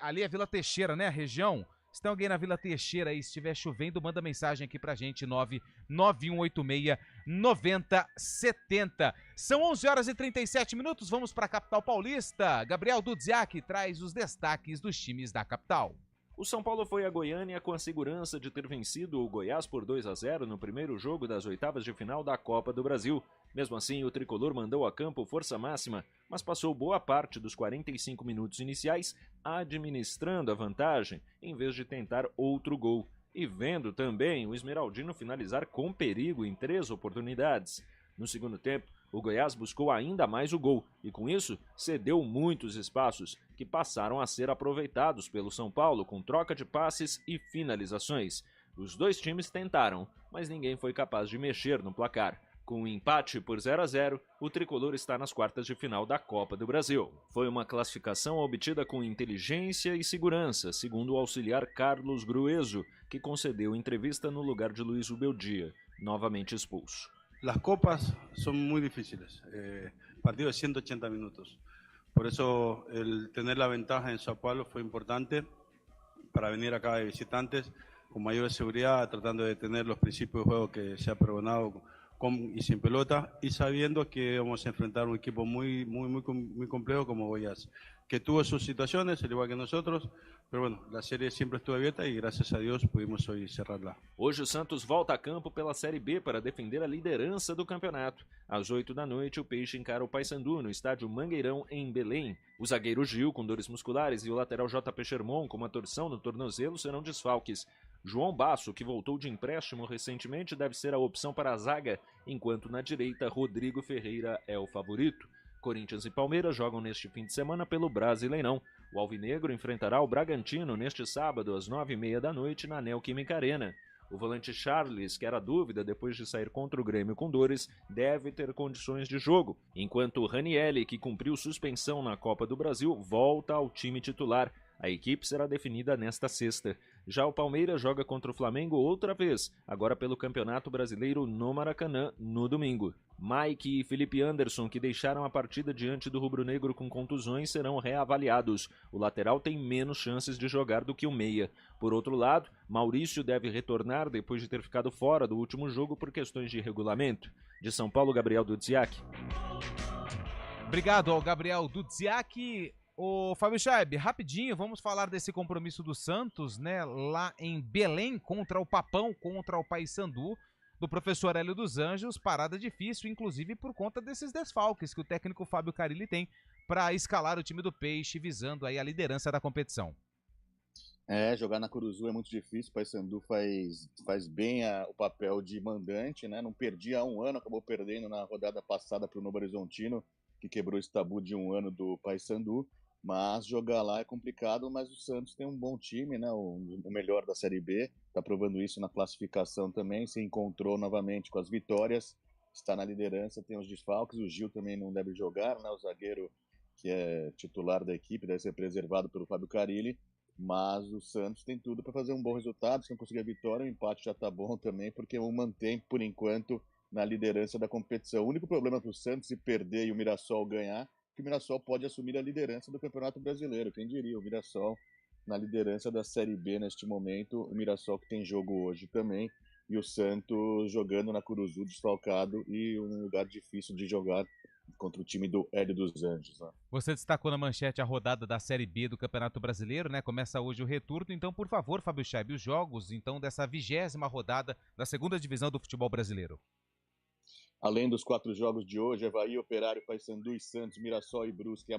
C: ali é Vila Teixeira, né, a região? Se tem alguém na Vila Teixeira aí, se estiver chovendo, manda mensagem aqui pra gente, 991869070. São 11 horas e 37 minutos, vamos para a capital paulista. Gabriel Dudziak traz os destaques dos times da capital.
D: O São Paulo foi a Goiânia com a segurança de ter vencido o Goiás por 2-0 no primeiro jogo das oitavas de final da Copa do Brasil. Mesmo assim, o tricolor mandou a campo força máxima, mas passou boa parte dos 45 minutos iniciais administrando a vantagem, em vez de tentar outro gol. E vendo também o esmeraldino finalizar com perigo em 3 oportunidades. No segundo tempo, o Goiás buscou ainda mais o gol e, com isso, cedeu muitos espaços, que passaram a ser aproveitados pelo São Paulo com troca de passes e finalizações. Os dois times tentaram, mas ninguém foi capaz de mexer no placar. Com um empate por 0-0, o tricolor está nas quartas de final da Copa do Brasil. Foi uma classificação obtida com inteligência e segurança, segundo o auxiliar Carlos Grueso, que concedeu entrevista no lugar de Luiz Ubeldia, novamente expulso.
R: Las copas son muy difíciles, partido de 180 minutos. Por eso el tener la ventaja en Sao Paulo fue importante para venir acá de visitantes con mayor seguridad, tratando de tener los principios de juego que se ha pregonado con y sin pelota, y sabiendo que vamos a enfrentar un equipo muy complejo como Goiás, que tuvo sus situaciones, al igual que nosotros, pero bueno, la serie siempre estuvo abierta y gracias a Dios pudimos hoy cerrarla.
D: Hoje o Santos volta a campo pela Série B para defender a liderança do campeonato. Às 8 da noite, o Peixe encara o Paysandu no estádio Mangueirão, em Belém. O zagueiro Gil, com dores musculares, e o lateral JP Sherman, com uma torção no tornozelo, serão desfalques. João Basso, que voltou de empréstimo recentemente, deve ser a opção para a zaga, enquanto na direita Rodrigo Ferreira é o favorito. Corinthians e Palmeiras jogam neste fim de semana pelo Brasileirão. O Alvinegro enfrentará o Bragantino neste sábado às 9h30 da noite na Neoquímica Arena. O volante Charles, que era dúvida depois de sair contra o Grêmio com dores, deve ter condições de jogo, enquanto o Ranielli, que cumpriu suspensão na Copa do Brasil, volta ao time titular. A equipe será definida nesta sexta. Já o Palmeiras joga contra o Flamengo outra vez, agora pelo Campeonato Brasileiro no Maracanã, no domingo. Mike e Felipe Anderson, que deixaram a partida diante do rubro-negro com contusões, serão reavaliados. O lateral tem menos chances de jogar do que o meia. Por outro lado, Maurício deve retornar depois de ter ficado fora do último jogo por questões de regulamento. De São Paulo, Gabriel Dudziak.
C: Obrigado ao Gabriel Dudziak. Ô Fábio Chaib, rapidinho, vamos falar desse compromisso do Santos, né, lá em Belém, contra o Papão, contra o Paysandu, do professor Hélio dos Anjos. Parada difícil, inclusive por conta desses desfalques que o técnico Fábio Carilli tem para escalar o time do Peixe, visando aí a liderança da competição.
E: Jogar na Curuzu é muito difícil. O Paysandu faz bem o papel de mandante, né? Não perdia há um ano, acabou perdendo na rodada passada para o Novo Horizontino, que quebrou esse tabu de um ano do Paysandu. Mas jogar lá é complicado, mas o Santos tem um bom time, né? O melhor da Série B, está provando isso na classificação também, se encontrou novamente com as vitórias, está na liderança, tem os desfalques, o Gil também não deve jogar, né? O zagueiro que é titular da equipe deve ser preservado pelo Fábio Carilli, mas o Santos tem tudo para fazer um bom resultado. Se não conseguir a vitória, o empate já está bom também, porque o mantém, por enquanto, na liderança da competição. O único problema para o Santos, se perder e o Mirassol ganhar, que o Mirassol pode assumir a liderança do Campeonato Brasileiro. Quem diria? O Mirassol na liderança da Série B neste momento. O Mirassol que tem jogo hoje também. E o Santos jogando na Curuzu desfalcado e um lugar difícil de jogar contra o time do Hélio dos Anjos. Né?
C: Você destacou na manchete a rodada da Série B do Campeonato Brasileiro, né? Começa hoje o retorno. Então, por favor, Fábio Chaib, os jogos então dessa 20ª rodada da segunda divisão do futebol brasileiro.
E: Além dos 4 jogos de hoje, Avaí, Operário, Paysandu e Santos, Mirassol e Brusque,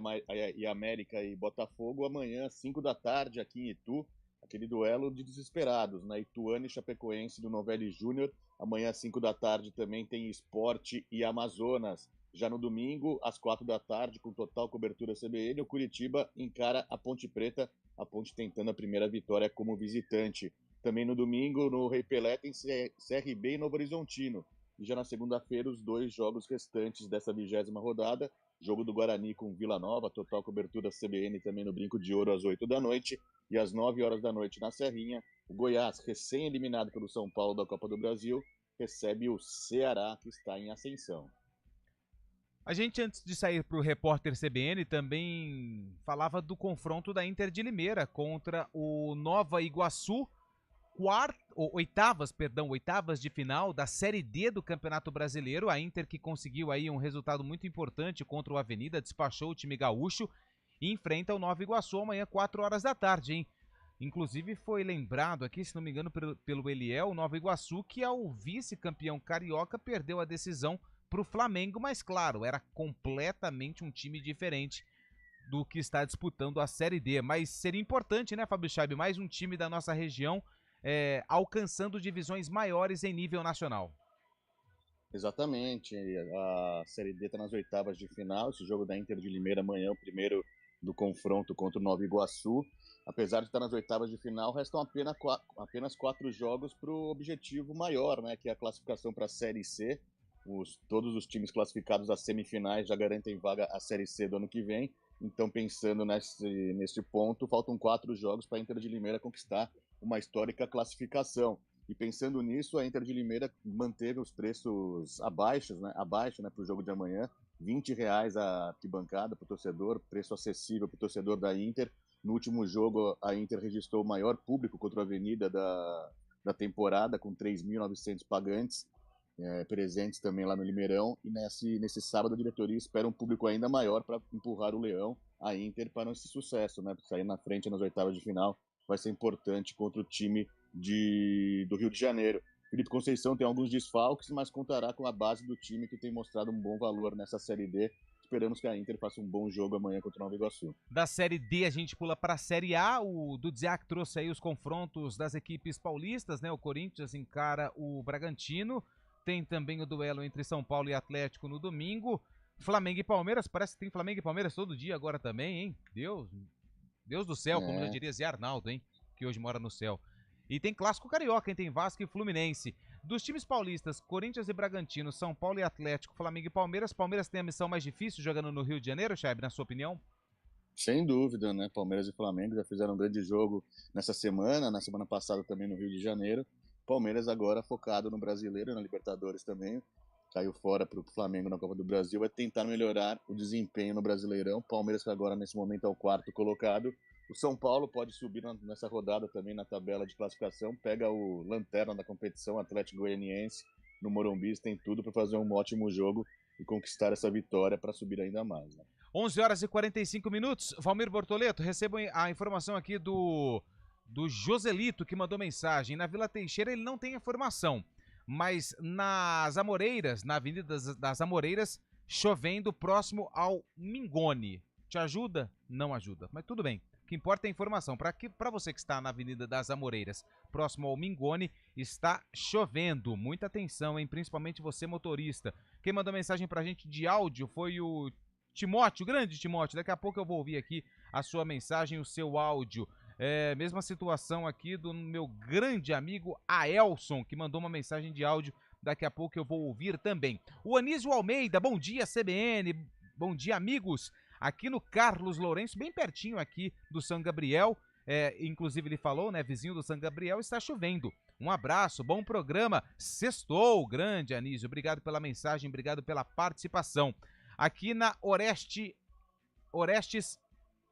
E: e América e Botafogo, amanhã, às 5 da tarde, aqui em Itu, aquele duelo de desesperados, na Ituano e Chapecoense do Novelli Júnior. Amanhã, às 5 da tarde, também tem Sport e Amazonas. Já no domingo, às 4 da tarde, com total cobertura CBN, o Curitiba encara a Ponte Preta, a Ponte tentando a primeira vitória como visitante. Também no domingo, no Rei Pelé, tem CRB e Novo Horizontino. E já na segunda-feira, os 2 jogos restantes dessa 20ª rodada. Jogo do Guarani com Vila Nova, total cobertura CBN também no Brinco de Ouro às 8 da noite. E às 9 horas da noite na Serrinha, o Goiás, recém-eliminado pelo São Paulo da Copa do Brasil, recebe o Ceará, que está em ascensão.
C: A gente, antes de sair para o repórter CBN, também falava do confronto da Inter de Limeira contra o Nova Iguaçu. Oitavas de final da Série D do Campeonato Brasileiro. A Inter, que conseguiu aí um resultado muito importante contra o Avenida, despachou o time gaúcho e enfrenta o Nova Iguaçu amanhã, 4 horas da tarde, hein? Inclusive foi lembrado aqui, se não me engano, pelo Eliel, o Nova Iguaçu, que é o vice-campeão carioca, perdeu a decisão para o Flamengo, mas claro, era completamente um time diferente do que está disputando a Série D. Mas seria importante, né, Fábio Chaib, mais um time da nossa região alcançando divisões maiores em nível nacional.
E: Exatamente, a Série D está nas oitavas de final. Esse jogo da Inter de Limeira amanhã, o primeiro do confronto contra o Nova Iguaçu. Apesar de estar nas oitavas de final, restam apenas 4 jogos para o objetivo maior, né, que é a classificação para a Série C. Todos os times classificados às semifinais já garantem vaga à Série C do ano que vem. Então, pensando nesse ponto, faltam 4 jogos para a Inter de Limeira conquistar uma histórica classificação. E pensando nisso, a Inter de Limeira manteve os preços abaixo, né, para o jogo de amanhã. R$20 a arquibancada para o torcedor, preço acessível para o torcedor da Inter. No último jogo, a Inter registrou o maior público contra a Avenida da temporada, com 3.900 pagantes presentes também lá no Limeirão. E nesse sábado, a diretoria espera um público ainda maior para empurrar o Leão, a Inter, para esse sucesso, né, para sair na frente nas oitavas de final. Vai ser importante contra o time do Rio de Janeiro. Felipe Conceição tem alguns desfalques, mas contará com a base do time, que tem mostrado um bom valor nessa Série D, esperamos que a Inter faça um bom jogo amanhã contra o Nova Iguaçu.
C: Da Série D a gente pula para a Série A. O Dudziak trouxe aí os confrontos das equipes paulistas, né? O Corinthians encara o Bragantino. Tem também o duelo entre São Paulo e Atlético no domingo. Flamengo e Palmeiras, parece que tem Flamengo e Palmeiras todo dia agora também, hein? Deus do céu, como já diria Zé Arnaldo, hein? Que hoje mora no céu. E tem clássico carioca, hein? Tem Vasco e Fluminense. Dos times paulistas, Corinthians e Bragantino, São Paulo e Atlético, Flamengo e Palmeiras. Palmeiras tem a missão mais difícil jogando no Rio de Janeiro, Chaib, na sua opinião?
E: Sem dúvida, né? Palmeiras e Flamengo já fizeram um grande jogo nessa semana, na semana passada também no Rio de Janeiro. Palmeiras agora focado no Brasileiro e na Libertadores também. Caiu fora para o Flamengo na Copa do Brasil, vai tentar melhorar o desempenho no Brasileirão. Palmeiras que agora nesse momento é o 4º colocado. O São Paulo pode subir nessa rodada também na tabela de classificação, pega o lanterna da competição, Atlético Goianiense, no Morumbi, tem tudo para fazer um ótimo jogo e conquistar essa vitória para subir ainda mais. Né?
C: 11 horas e 45 minutos. Valmir Bortoleto, recebo a informação aqui do Joselito, que mandou mensagem. Na Vila Teixeira ele não tem informação, mas nas Amoreiras, na Avenida das Amoreiras, chovendo próximo ao Mingone. Te ajuda? Não ajuda, mas tudo bem. O que importa é a informação. Para você que está na Avenida das Amoreiras, próximo ao Mingone, está chovendo. Muita atenção, hein? Principalmente você, motorista. Quem mandou mensagem pra gente de áudio foi o Timóteo, grande Timóteo. Daqui a pouco eu vou ouvir aqui a sua mensagem, o seu áudio. Mesma situação aqui do meu grande amigo Aelson, que mandou uma mensagem de áudio. Daqui a pouco eu vou ouvir também. O Anísio Almeida, bom dia, CBN. Bom dia, amigos. Aqui no Carlos Lourenço, bem pertinho aqui do São Gabriel, inclusive ele falou, né, vizinho do São Gabriel, está chovendo. Um abraço, bom programa, sextou, grande Anísio, obrigado pela mensagem, obrigado pela participação. Aqui na Orestes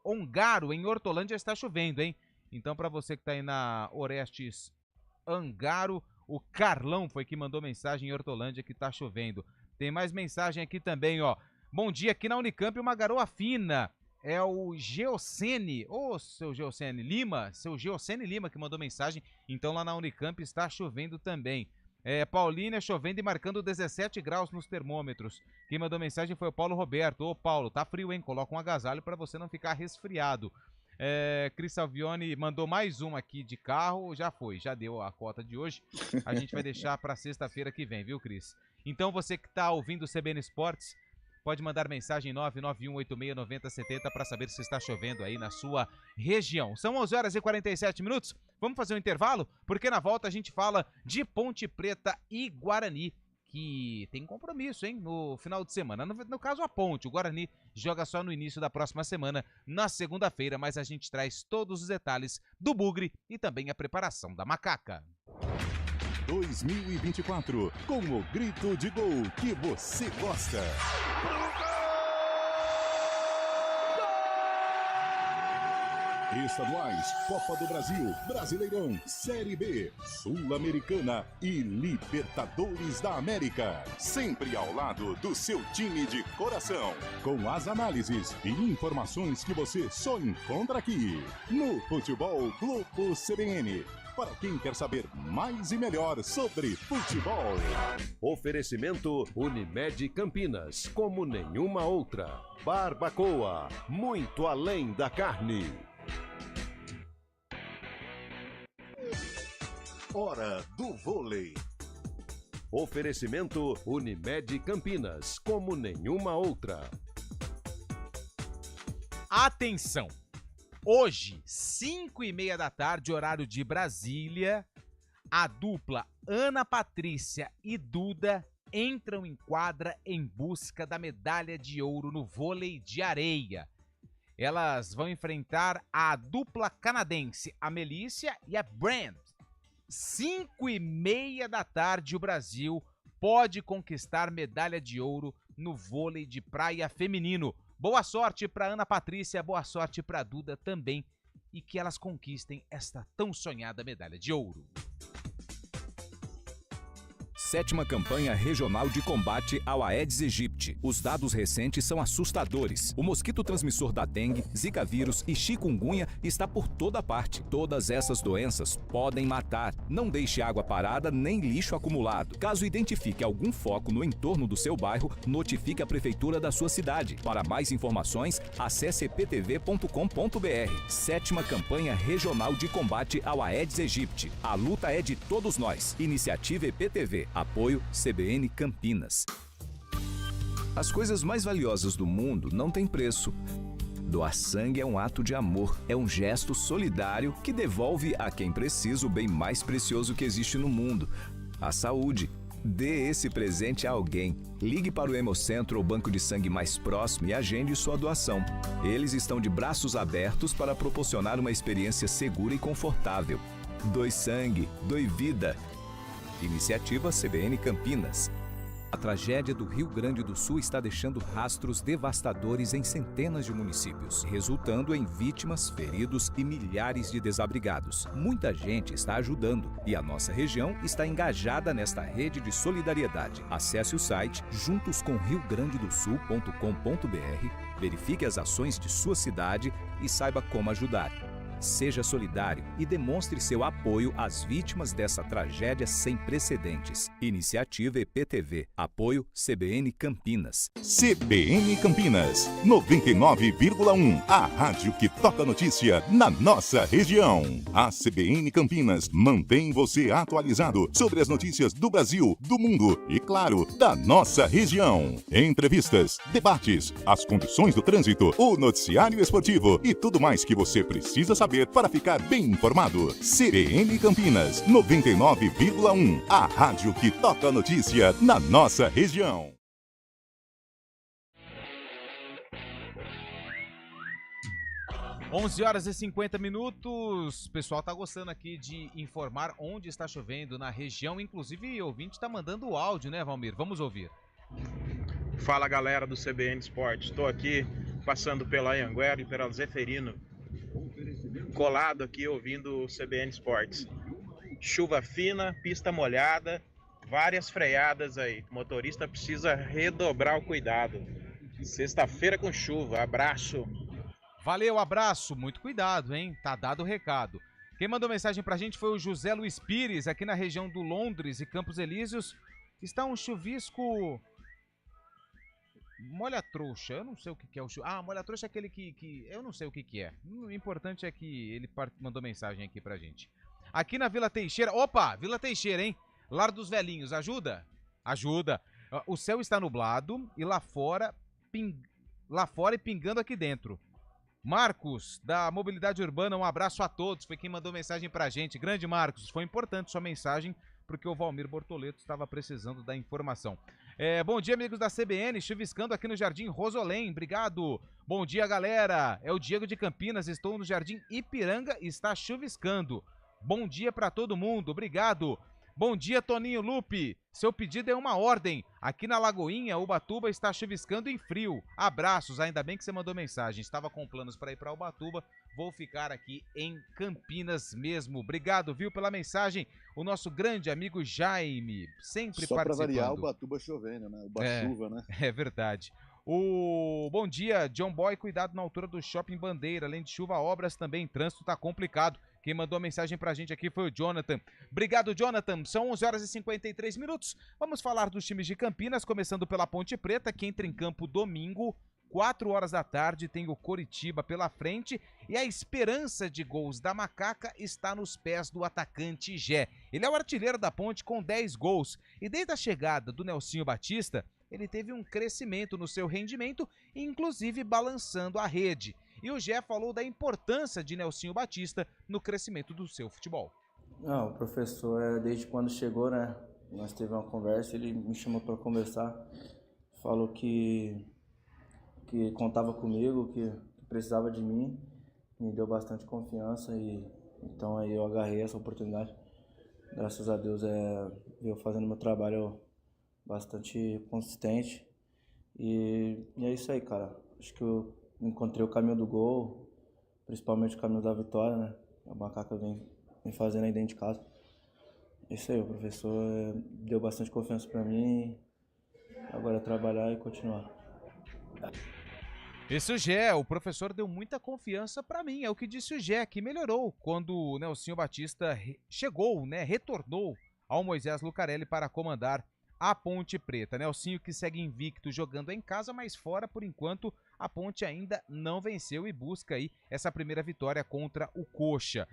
C: Ongaro, em Hortolândia, está chovendo, hein? Então, para você que está aí na Orestes Ongaro, o Carlão foi que mandou mensagem em Hortolândia que está chovendo. Tem mais mensagem aqui também, ó. Bom dia, aqui na Unicamp, uma garoa fina. É o Geocene, seu Geocene Lima que mandou mensagem. Então lá na Unicamp está chovendo também. Paulínia chovendo e marcando 17 graus nos termômetros. Quem mandou mensagem foi o Paulo Roberto. Ô Paulo, tá frio, hein? Coloca um agasalho para você não ficar resfriado. Cris Salvione mandou mais uma aqui de carro. Já deu a cota de hoje. A gente vai deixar para sexta-feira que vem, viu, Cris? Então você que tá ouvindo o CBN Esportes, pode mandar mensagem 991869070 para saber se está chovendo aí na sua região. São 11 horas e 47 minutos. Vamos fazer um intervalo? Porque na volta a gente fala de Ponte Preta e Guarani, que tem compromisso, hein? No final de semana. No caso, a Ponte. O Guarani joga só no início da próxima semana, na segunda-feira, mas a gente traz todos os detalhes do Bugre e também a preparação da Macaca.
B: 2024, com o grito de gol que você gosta. Estaduais, Copa do Brasil, Brasileirão, Série B, Sul-Americana e Libertadores da América. Sempre ao lado do seu time de coração. Com as análises e informações que você só encontra aqui. No Futebol Globo CBN. Para quem quer saber mais e melhor sobre futebol.
L: Oferecimento Unimed Campinas, como nenhuma outra. Barbacoa, muito além da carne. Hora do vôlei. Oferecimento Unimed Campinas, como nenhuma outra.
C: Atenção! Hoje, 5h30 da tarde, horário de Brasília, a dupla Ana Patrícia e Duda entram em quadra em busca da medalha de ouro no vôlei de areia. Elas vão enfrentar a dupla canadense, a Melícia e a Brand. 5h30 da tarde, o Brasil pode conquistar medalha de ouro no vôlei de praia feminino. Boa sorte para Ana Patrícia, boa sorte para Duda também, e que elas conquistem esta tão sonhada medalha de ouro.
S: 7ª campanha regional de combate ao Aedes aegypti. Os dados recentes são assustadores. O mosquito transmissor da dengue, zika vírus e chikungunya está por toda parte. Todas essas doenças podem matar. Não deixe água parada nem lixo acumulado. Caso identifique algum foco no entorno do seu bairro, notifique a prefeitura da sua cidade. Para mais informações, acesse eptv.com.br. 7ª campanha regional de combate ao Aedes aegypti. A luta é de todos nós. Iniciativa EPTV. Apoio CBN Campinas. As coisas mais valiosas do mundo não têm preço. Doar sangue é um ato de amor, é um gesto solidário que devolve a quem precisa o bem mais precioso que existe no mundo, a saúde. Dê esse presente a alguém. Ligue para o Hemocentro ou banco de sangue mais próximo e agende sua doação. Eles estão de braços abertos para proporcionar uma experiência segura e confortável. Doe sangue, doe vida. Iniciativa CBN Campinas. A tragédia do Rio Grande do Sul está deixando rastros devastadores em centenas de municípios, resultando em vítimas, feridos e milhares de desabrigados. Muita gente está ajudando e a nossa região está engajada nesta rede de solidariedade. Acesse o site juntoscomriograndedosul.com.br, verifique as ações de sua cidade e saiba como ajudar. Seja solidário e demonstre seu apoio às vítimas dessa tragédia sem precedentes. Iniciativa EPTV. Apoio CBN Campinas.
B: CBN Campinas, 99,1. A rádio que toca notícia na nossa região. A CBN Campinas mantém você atualizado sobre as notícias do Brasil, do mundo e, claro, da nossa região. Entrevistas, debates, as condições do trânsito, o noticiário esportivo e tudo mais que você precisa saber para ficar bem informado. CBN Campinas, 99,1. A rádio que toca a notícia na nossa região.
C: Onze horas e 50 minutos. O pessoal tá gostando aqui de informar onde está chovendo na região. Inclusive, o ouvinte tá mandando o áudio, né, Valmir? Vamos ouvir.
T: Fala, galera do CBN Esportes. Estou aqui passando pela Anhanguera e pela Zeferino, colado aqui ouvindo o CBN Esportes. Chuva fina, pista molhada, várias freadas aí. O motorista precisa redobrar o cuidado. Sexta-feira com chuva. Abraço.
C: Valeu, abraço. Muito cuidado, hein? Tá dado o recado. Quem mandou mensagem pra gente foi o José Luiz Pires, aqui na região do Londres e Campos Elíseos. Está um chuvisco... molha-trouxa, eu não sei o que é o chuvisco. Ah, molha-trouxa é aquele que... eu não sei o que é. O importante é que ele mandou mensagem aqui pra gente. Aqui na Vila Teixeira... Opa, Vila Teixeira, hein? Lar dos Velhinhos, ajuda? Ajuda. O céu está nublado e lá fora e pingando aqui dentro. Marcos, da Mobilidade Urbana, um abraço a todos. Foi quem mandou mensagem pra gente. Grande Marcos, foi importante sua mensagem, porque o Valmir Bortoleto estava precisando da informação. Bom dia, amigos da CBN, chuviscando aqui no Jardim Rosolém, obrigado. Bom dia, galera, é o Diego de Campinas, estou no Jardim Ipiranga e está chuviscando. Bom dia para todo mundo, obrigado. Bom dia, Toninho Lupe, seu pedido é uma ordem. Aqui na Lagoinha, Ubatuba está chuviscando em frio. Abraços, ainda bem que você mandou mensagem. Estava com planos para ir para Ubatuba, vou ficar aqui em Campinas mesmo. Obrigado, viu, pela mensagem. O nosso grande amigo Jaime, sempre
E: só
C: participando.
E: Só para variar, Ubatuba chovendo, né? Ubachuva, né?
C: É verdade. Bom dia, John Boy, cuidado na altura do Shopping Bandeira. Além de chuva, obras também, trânsito tá complicado. Quem mandou a mensagem pra gente aqui foi o Jonathan. Obrigado, Jonathan. São 11 horas e 53 minutos. Vamos falar dos times de Campinas, começando pela Ponte Preta, que entra em campo domingo, 4 horas da tarde, tem o Coritiba pela frente e a esperança de gols da Macaca está nos pés do atacante Gé. Ele é o artilheiro da Ponte com 10 gols e desde a chegada do Nelsinho Batista, ele teve um crescimento no seu rendimento, inclusive balançando a rede. E o Gé falou da importância de Nelsinho Batista no crescimento do seu futebol.
U: Não, o professor, desde quando chegou, né, nós tivemos uma conversa, ele me chamou para conversar, falou que contava comigo, que precisava de mim, me deu bastante confiança e então aí eu agarrei essa oportunidade. Graças a Deus eu fazendo meu trabalho bastante consistente e é isso aí, cara. Acho que eu encontrei o caminho do gol, principalmente o caminho da vitória, né? A Macaca vem fazendo aí dentro de casa. Isso aí, o professor deu bastante confiança para mim. Agora é trabalhar e continuar.
C: Esse o Gé, o professor deu muita confiança pra mim, é o que disse o Gé, que melhorou quando o Nelsinho Batista chegou, né, retornou ao Moisés Lucarelli para comandar a Ponte Preta. Nelsinho que segue invicto jogando em casa, mas fora, por enquanto, a Ponte ainda não venceu e busca aí essa primeira vitória contra o Coxa.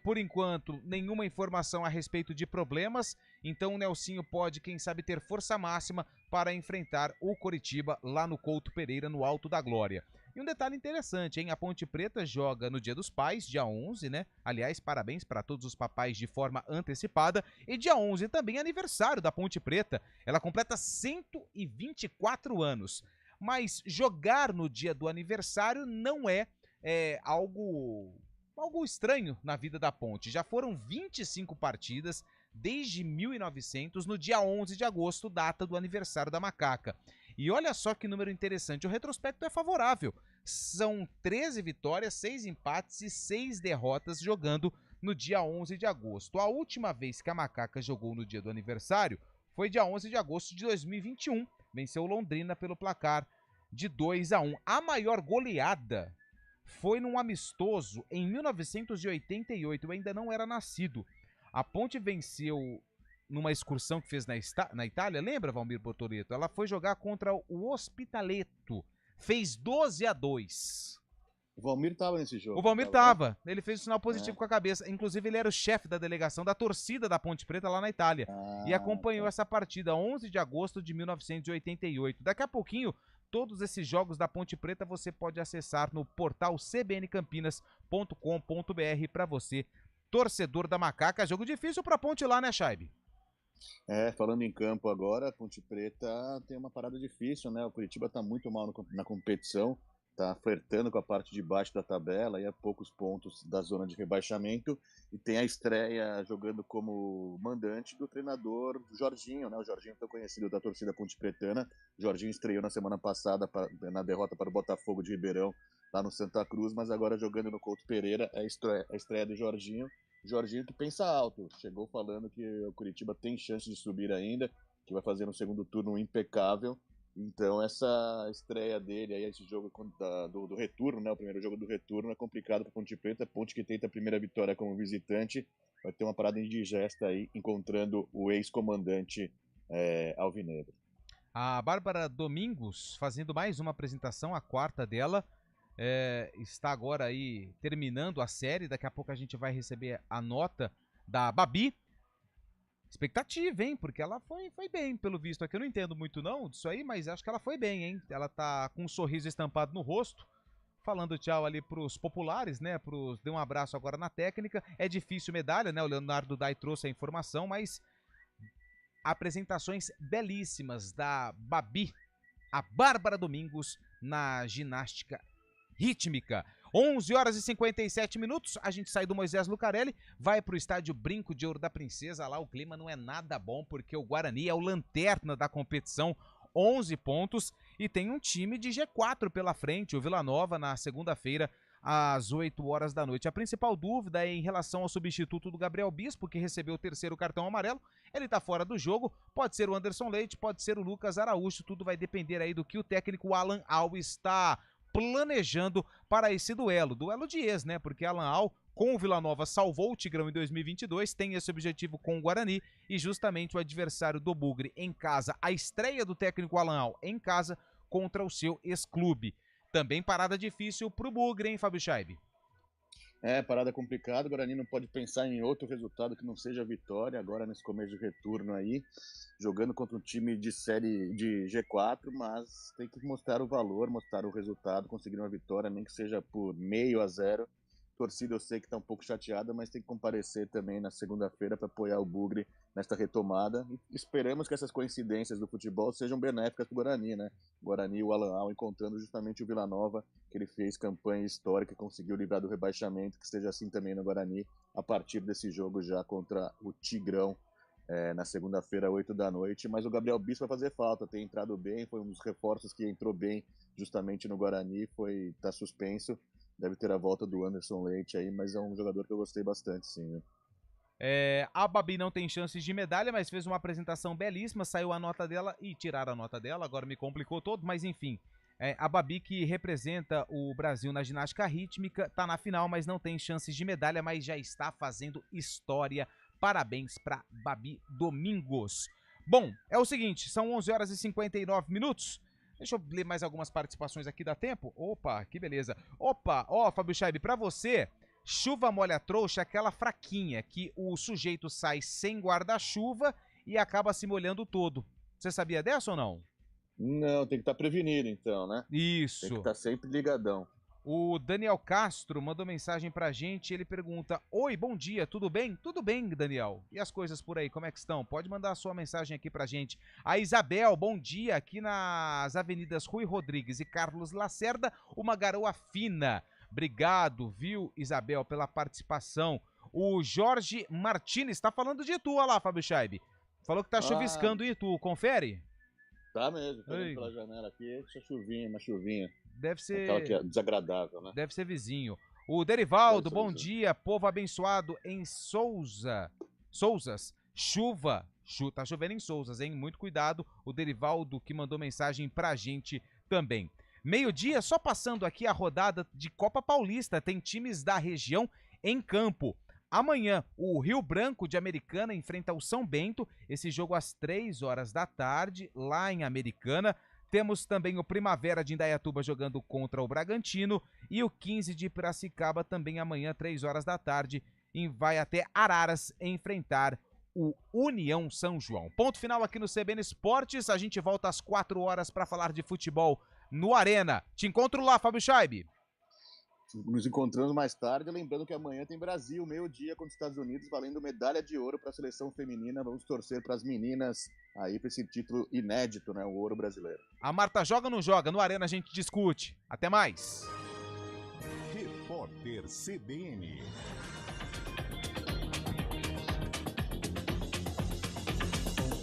C: Por enquanto, nenhuma informação a respeito de problemas, então o Nelsinho pode, quem sabe, ter força máxima para enfrentar o Coritiba lá no Couto Pereira, no Alto da Glória. E um detalhe interessante, hein? A Ponte Preta joga no Dia dos Pais, dia 11, né? Aliás, parabéns para todos os papais de forma antecipada. E dia 11 também é aniversário da Ponte Preta. Ela completa 124 anos. Mas jogar no dia do aniversário não é algo estranho na vida da Ponte. Já foram 25 partidas desde 1900, no dia 11 de agosto, data do aniversário da Macaca. E olha só que número interessante, o retrospecto é favorável. São 13 vitórias, 6 empates e 6 derrotas jogando no dia 11 de agosto. A última vez que a Macaca jogou no dia do aniversário foi dia 11 de agosto de 2021. Venceu Londrina pelo placar de 2-1. A maior goleada foi num amistoso em 1988, eu ainda não era nascido. A Ponte venceu numa excursão que fez na Itália, lembra, Valmir Bortoleto? Ela foi jogar contra o Ospitaletto, fez 12-2.
E: O Valmir estava nesse jogo.
C: O Valmir estava, ele fez um sinal positivo com a cabeça, inclusive ele era o chefe da delegação da torcida da Ponte Preta lá na Itália, e acompanhou essa partida, 11 de agosto de 1988. Daqui a pouquinho, todos esses jogos da Ponte Preta você pode acessar no portal cbncampinas.com.br para você, torcedor da Macaca. Jogo difícil para a Ponte lá, né, Chaibe?
E: Falando em campo agora, a Ponte Preta tem uma parada difícil, né? O Curitiba tá muito mal na competição, tá flertando com a parte de baixo da tabela e a poucos pontos da zona de rebaixamento, e tem a estreia jogando como mandante do treinador Jorginho, né? O Jorginho tão conhecido da torcida ponte pretana. O Jorginho estreou na semana passada na derrota para o Botafogo de Ribeirão lá no Santa Cruz, mas agora jogando no Couto Pereira é a estreia do Jorginho. Jorginho que pensa alto, chegou falando que o Curitiba tem chance de subir ainda, que vai fazer um segundo turno impecável. Então essa estreia dele, aí esse jogo do retorno, né, o primeiro jogo do retorno é complicado para Ponte Preta. Ponte que tenta a primeira vitória como visitante, vai ter uma parada indigesta aí, encontrando o ex-comandante alvinegro.
C: A Bárbara Domingos fazendo mais uma apresentação, a quarta dela. Está agora aí terminando a série, daqui a pouco a gente vai receber a nota da Babi. Expectativa, hein? Porque ela foi bem, pelo visto aqui. Eu não entendo muito não disso aí, mas acho que ela foi bem, hein? Ela tá com um sorriso estampado no rosto, falando tchau ali pros populares, né? Deu um abraço agora na técnica. É difícil medalha, né? O Leonardo Dai trouxe a informação, mas apresentações belíssimas da Babi, a Bárbara Domingos, na ginástica rítmica. 11h57, a gente sai do Moisés Lucarelli, vai pro estádio Brinco de Ouro da Princesa. Lá o clima não é nada bom, porque o Guarani é o lanterna da competição, 11 pontos, e tem um time de G4 pela frente, o Vila Nova, na segunda-feira, às 8 horas da noite. A principal dúvida é em relação ao substituto do Gabriel Bispo, que recebeu o terceiro cartão amarelo. Ele tá fora do jogo, pode ser o Anderson Leite, pode ser o Lucas Araújo, tudo vai depender aí do que o técnico Alan Al está planejando para esse duelo de ex, né? Porque Alan Al, com o Vila Nova, salvou o Tigrão em 2022, tem esse objetivo com o Guarani, e justamente o adversário do Bugre em casa, a estreia do técnico Alan Al em casa contra o seu ex-clube. Também parada difícil pro Bugre, hein, Fábio Scheibe?
E: Parada complicada, o Guarani não pode pensar em outro resultado que não seja a vitória, agora nesse começo de retorno aí, jogando contra um time de série de G4, mas tem que mostrar o valor, mostrar o resultado, conseguir uma vitória, nem que seja por 0,5-0. Torcida eu sei que está um pouco chateada, mas tem que comparecer também na segunda-feira para apoiar o Bugre nesta retomada. E esperamos que essas coincidências do futebol sejam benéficas para o Guarani, né? O Guarani e o Alan Al encontrando justamente o Vila Nova, que ele fez campanha histórica e conseguiu livrar do rebaixamento, que seja assim também no Guarani, a partir desse jogo já contra o Tigrão, na segunda-feira, 8 da noite. Mas o Gabriel Bispo vai fazer falta, tem entrado bem, foi um dos reforços que entrou bem justamente no Guarani, tá suspenso. Deve ter a volta do Anderson Leite aí, mas é um jogador que eu gostei bastante, sim. Né?
C: A Babi não tem chances de medalha, mas fez uma apresentação belíssima, saiu a nota dela e tiraram a nota dela, agora me complicou todo, mas enfim. A Babi, que representa o Brasil na ginástica rítmica, tá na final, mas não tem chances de medalha, mas já está fazendo história. Parabéns para Babi Domingos. Bom, é o seguinte, são 11 horas e 59 minutos. Deixa eu ler mais algumas participações aqui, dá tempo? Opa, que beleza. Opa, Fábio Chaib, para você... Chuva molha trouxa é aquela fraquinha que o sujeito sai sem guarda-chuva e acaba se molhando todo. Você sabia dessa ou não?
E: Não, tem que estar prevenido então, né?
C: Isso.
E: Tem que estar sempre ligadão.
C: O Daniel Castro mandou mensagem pra gente, ele pergunta: oi, bom dia, tudo bem? Tudo bem, Daniel. E as coisas por aí, como é que estão? Pode mandar a sua mensagem aqui pra gente. A Isabel, bom dia, aqui nas avenidas Rui Rodrigues e Carlos Lacerda, uma garoa fina. Obrigado, viu, Isabel, pela participação. O Jorge Martins tá falando de Itu, olha lá, Fábio Chaib. Falou que tá chuviscando em Itu, confere?
E: Tá mesmo, tô vendo pela janela aqui, uma chuvinha.
C: Deve ser...
E: Aquela que é desagradável, né?
C: Deve ser vizinho. O Derivaldo, bom dia, povo abençoado em Souzas, chuva, tá chovendo em Souzas, hein? Muito cuidado, o Derivaldo que mandou mensagem pra gente também. Meio-dia, só passando aqui a rodada de Copa Paulista, tem times da região em campo. Amanhã, o Rio Branco de Americana enfrenta o São Bento, esse jogo às 3 horas da tarde, lá em Americana. Temos também o Primavera de Indaiatuba jogando contra o Bragantino e o 15 de Piracicaba também amanhã, 3 horas da tarde, e vai até Araras enfrentar o União São João. Ponto final aqui no CBN Esportes, a gente volta às 4 horas para falar de futebol no Arena. Te encontro lá, Fábio Chaib.
E: Nos encontramos mais tarde, lembrando que amanhã tem Brasil, meio-dia contra os Estados Unidos, valendo medalha de ouro para a seleção feminina. Vamos torcer para as meninas aí para esse título inédito, né? O ouro brasileiro.
C: A Marta joga ou não joga? No Arena a gente discute. Até mais.
B: Repórter CBN.